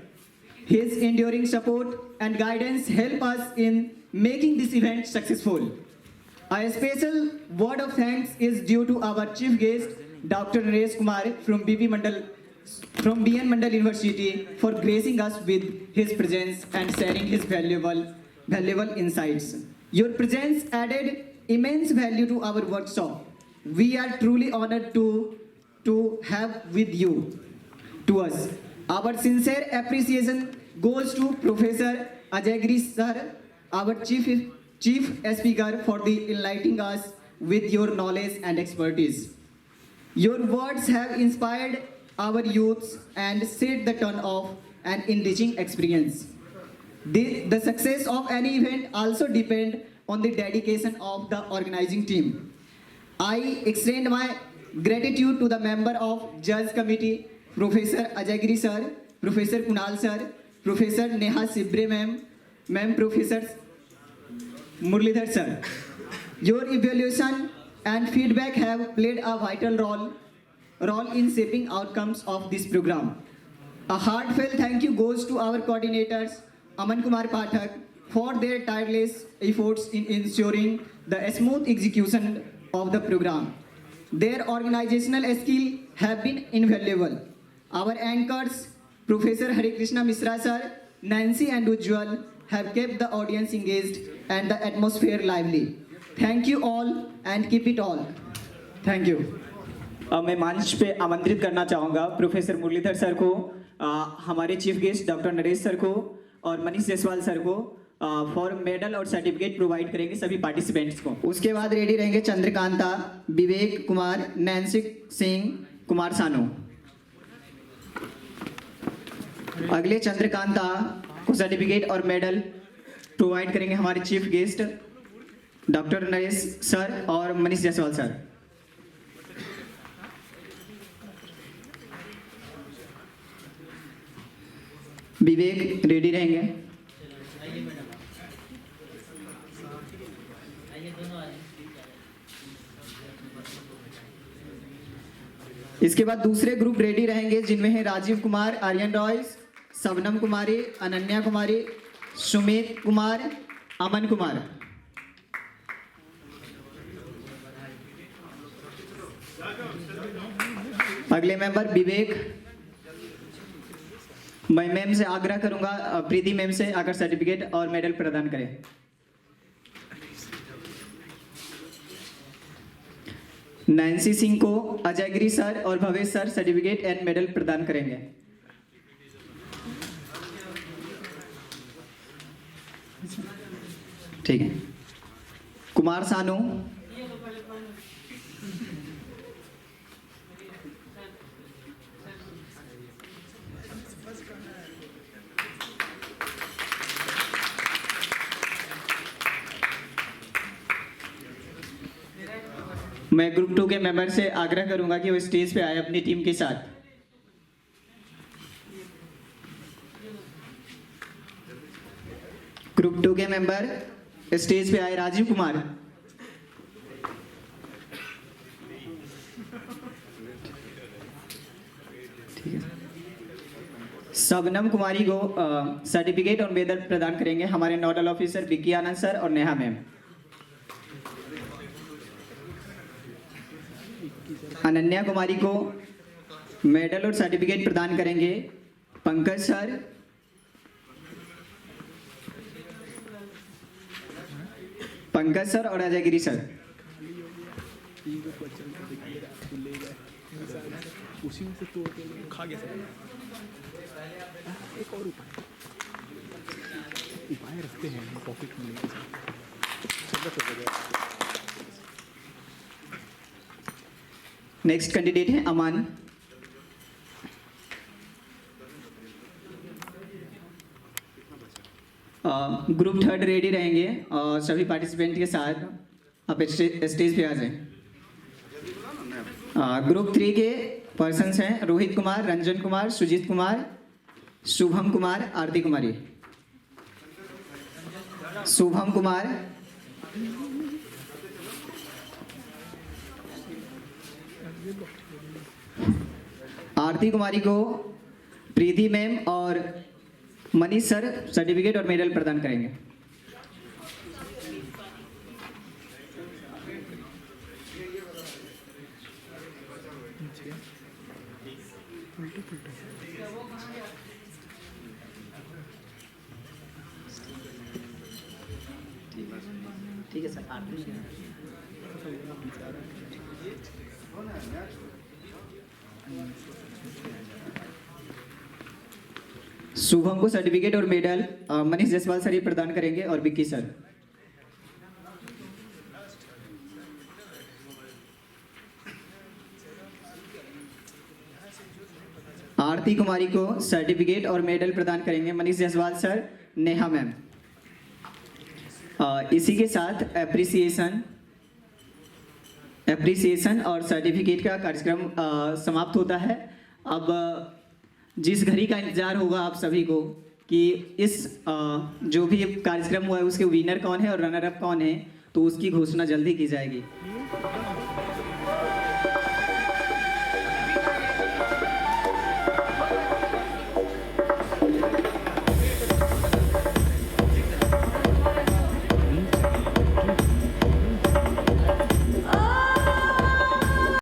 S: His enduring support and guidance help us in making this event successful. A special word of thanks is due to our chief guest, Dr. Naresh Kumar from BN Mandal University for gracing us with his presence and sharing his valuable insights. Your presence added immense value to our workshop. We are truly honored to have with you. To us, our sincere appreciation goes to Professor Ajay sir, our chief speaker, for the enlightening us with your knowledge and expertise. Your words have inspired our youths and set the tone of an enriching experience. The success of any event also depends on the dedication of the organizing team. I extend my gratitude to the member of Judge Committee, Professor Ajay sir, Professor Kunal sir, Professor Neha Sibre ma'am, Professor Murlidhar sir. Your evaluation and feedback have played a vital role in shaping outcomes of this program. A heartfelt thank you goes to our coordinators, Aman Kumar Pathak, for their tireless efforts in ensuring the smooth execution of the program. Their organizational skills have been invaluable. Our anchors, Professor Hare Krishna Misra sir, Nancy and Ujjwal, have kept the audience engaged and the atmosphere lively. Thank you all and keep it all. Thank you. मैं मंच पे आमंत्रित करना चाहूँगा प्रोफेसर मुरलीधर सर को, हमारे chief guest doctor Naresh sir को और मनीष जायसवाल सर को फॉर मेडल और सर्टिफिकेट प्रोवाइड करेंगे सभी पार्टिसिपेंट्स को। उसके बाद रेडी रहेंगे चंद्रकांता, विवेक कुमार, नैन्सी सिंह, कुमार सानू। अगले चंद्रकांता को सर्टिफिकेट और मेडल प्रोवाइड करेंगे हमारे chief guest doctor Naresh sir और मनीष जायसवाल सर। विवेक रेडी रहेंगे। इसके बाद दूसरे ग्रुप रेडी रहेंगे जिनमें है राजीव कुमार, आर्यन रॉय, शबनम कुमारी, अनन्या कुमारी, सुमित कुमार, अमन कुमार। अगले मेंबर विवेक। मैं मैम से आग्रह करूंगा, प्रीति मैम से आकर सर्टिफिकेट और मेडल प्रदान करें। नैन्सी सिंह को अजय गिरी सर और Bhavesh sir certificate and medal प्रदान करेंगे। ठीक है। कुमार सानू, मैं ग्रुप 2 के मेंबर से आग्रह करूंगा कि वो स्टेज पे आए अपनी टीम के साथ। ग्रुप 2 के मेंबर स्टेज पे आए। राजीव कुमार, ठीक है। शबनम कुमारी को सर्टिफिकेट और मेडल प्रदान करेंगे हमारे नोडल ऑफिसर विक्की आनंद सर और नेहा मैम। अनन्या कुमारी को मेडल और सर्टिफिकेट प्रदान करेंगे पंकज सर पंकज सर और अजय गिरी सर।
N: उसी में से तोड़ के खा गया सर। एक और उपाय रखते हैं पॉकेट में।
S: नेक्स्ट कैंडिडेट है अमान। ग्रुप थर्ड रेडी रहेंगे और सभी पार्टिसिपेंट के साथ आप स्टेज पे आ जाएं। ग्रुप 3 के पर्सन्स हैं रोहित कुमार, रंजन कुमार, सुजीत कुमार, शुभम कुमार, आरती कुमारी। शुभम कुमार, आरती कुमारी को प्रीति मैम और मनीष सर सर्टिफिकेट और मेडल प्रदान करेंगे। ठीक है सर। शुभम को सर्टिफिकेट और मेडल मनीष जायसवाल सर ही प्रदान करेंगे और विक्की सर। आरती कुमारी को सर्टिफिकेट और मेडल प्रदान करेंगे मनीष जायसवाल सर, नेहा मैम। इसी के साथ एप्रिसिएशन और सर्टिफिकेट का कार्यक्रम समाप्त होता है। अब जिस घड़ी का इंतजार होगा आप सभी को कि इस जो भी कार्यक्रम हुआ है उसके विनर कौन है और रनर अप कौन है, तो उसकी घोषणा जल्दी की जाएगी।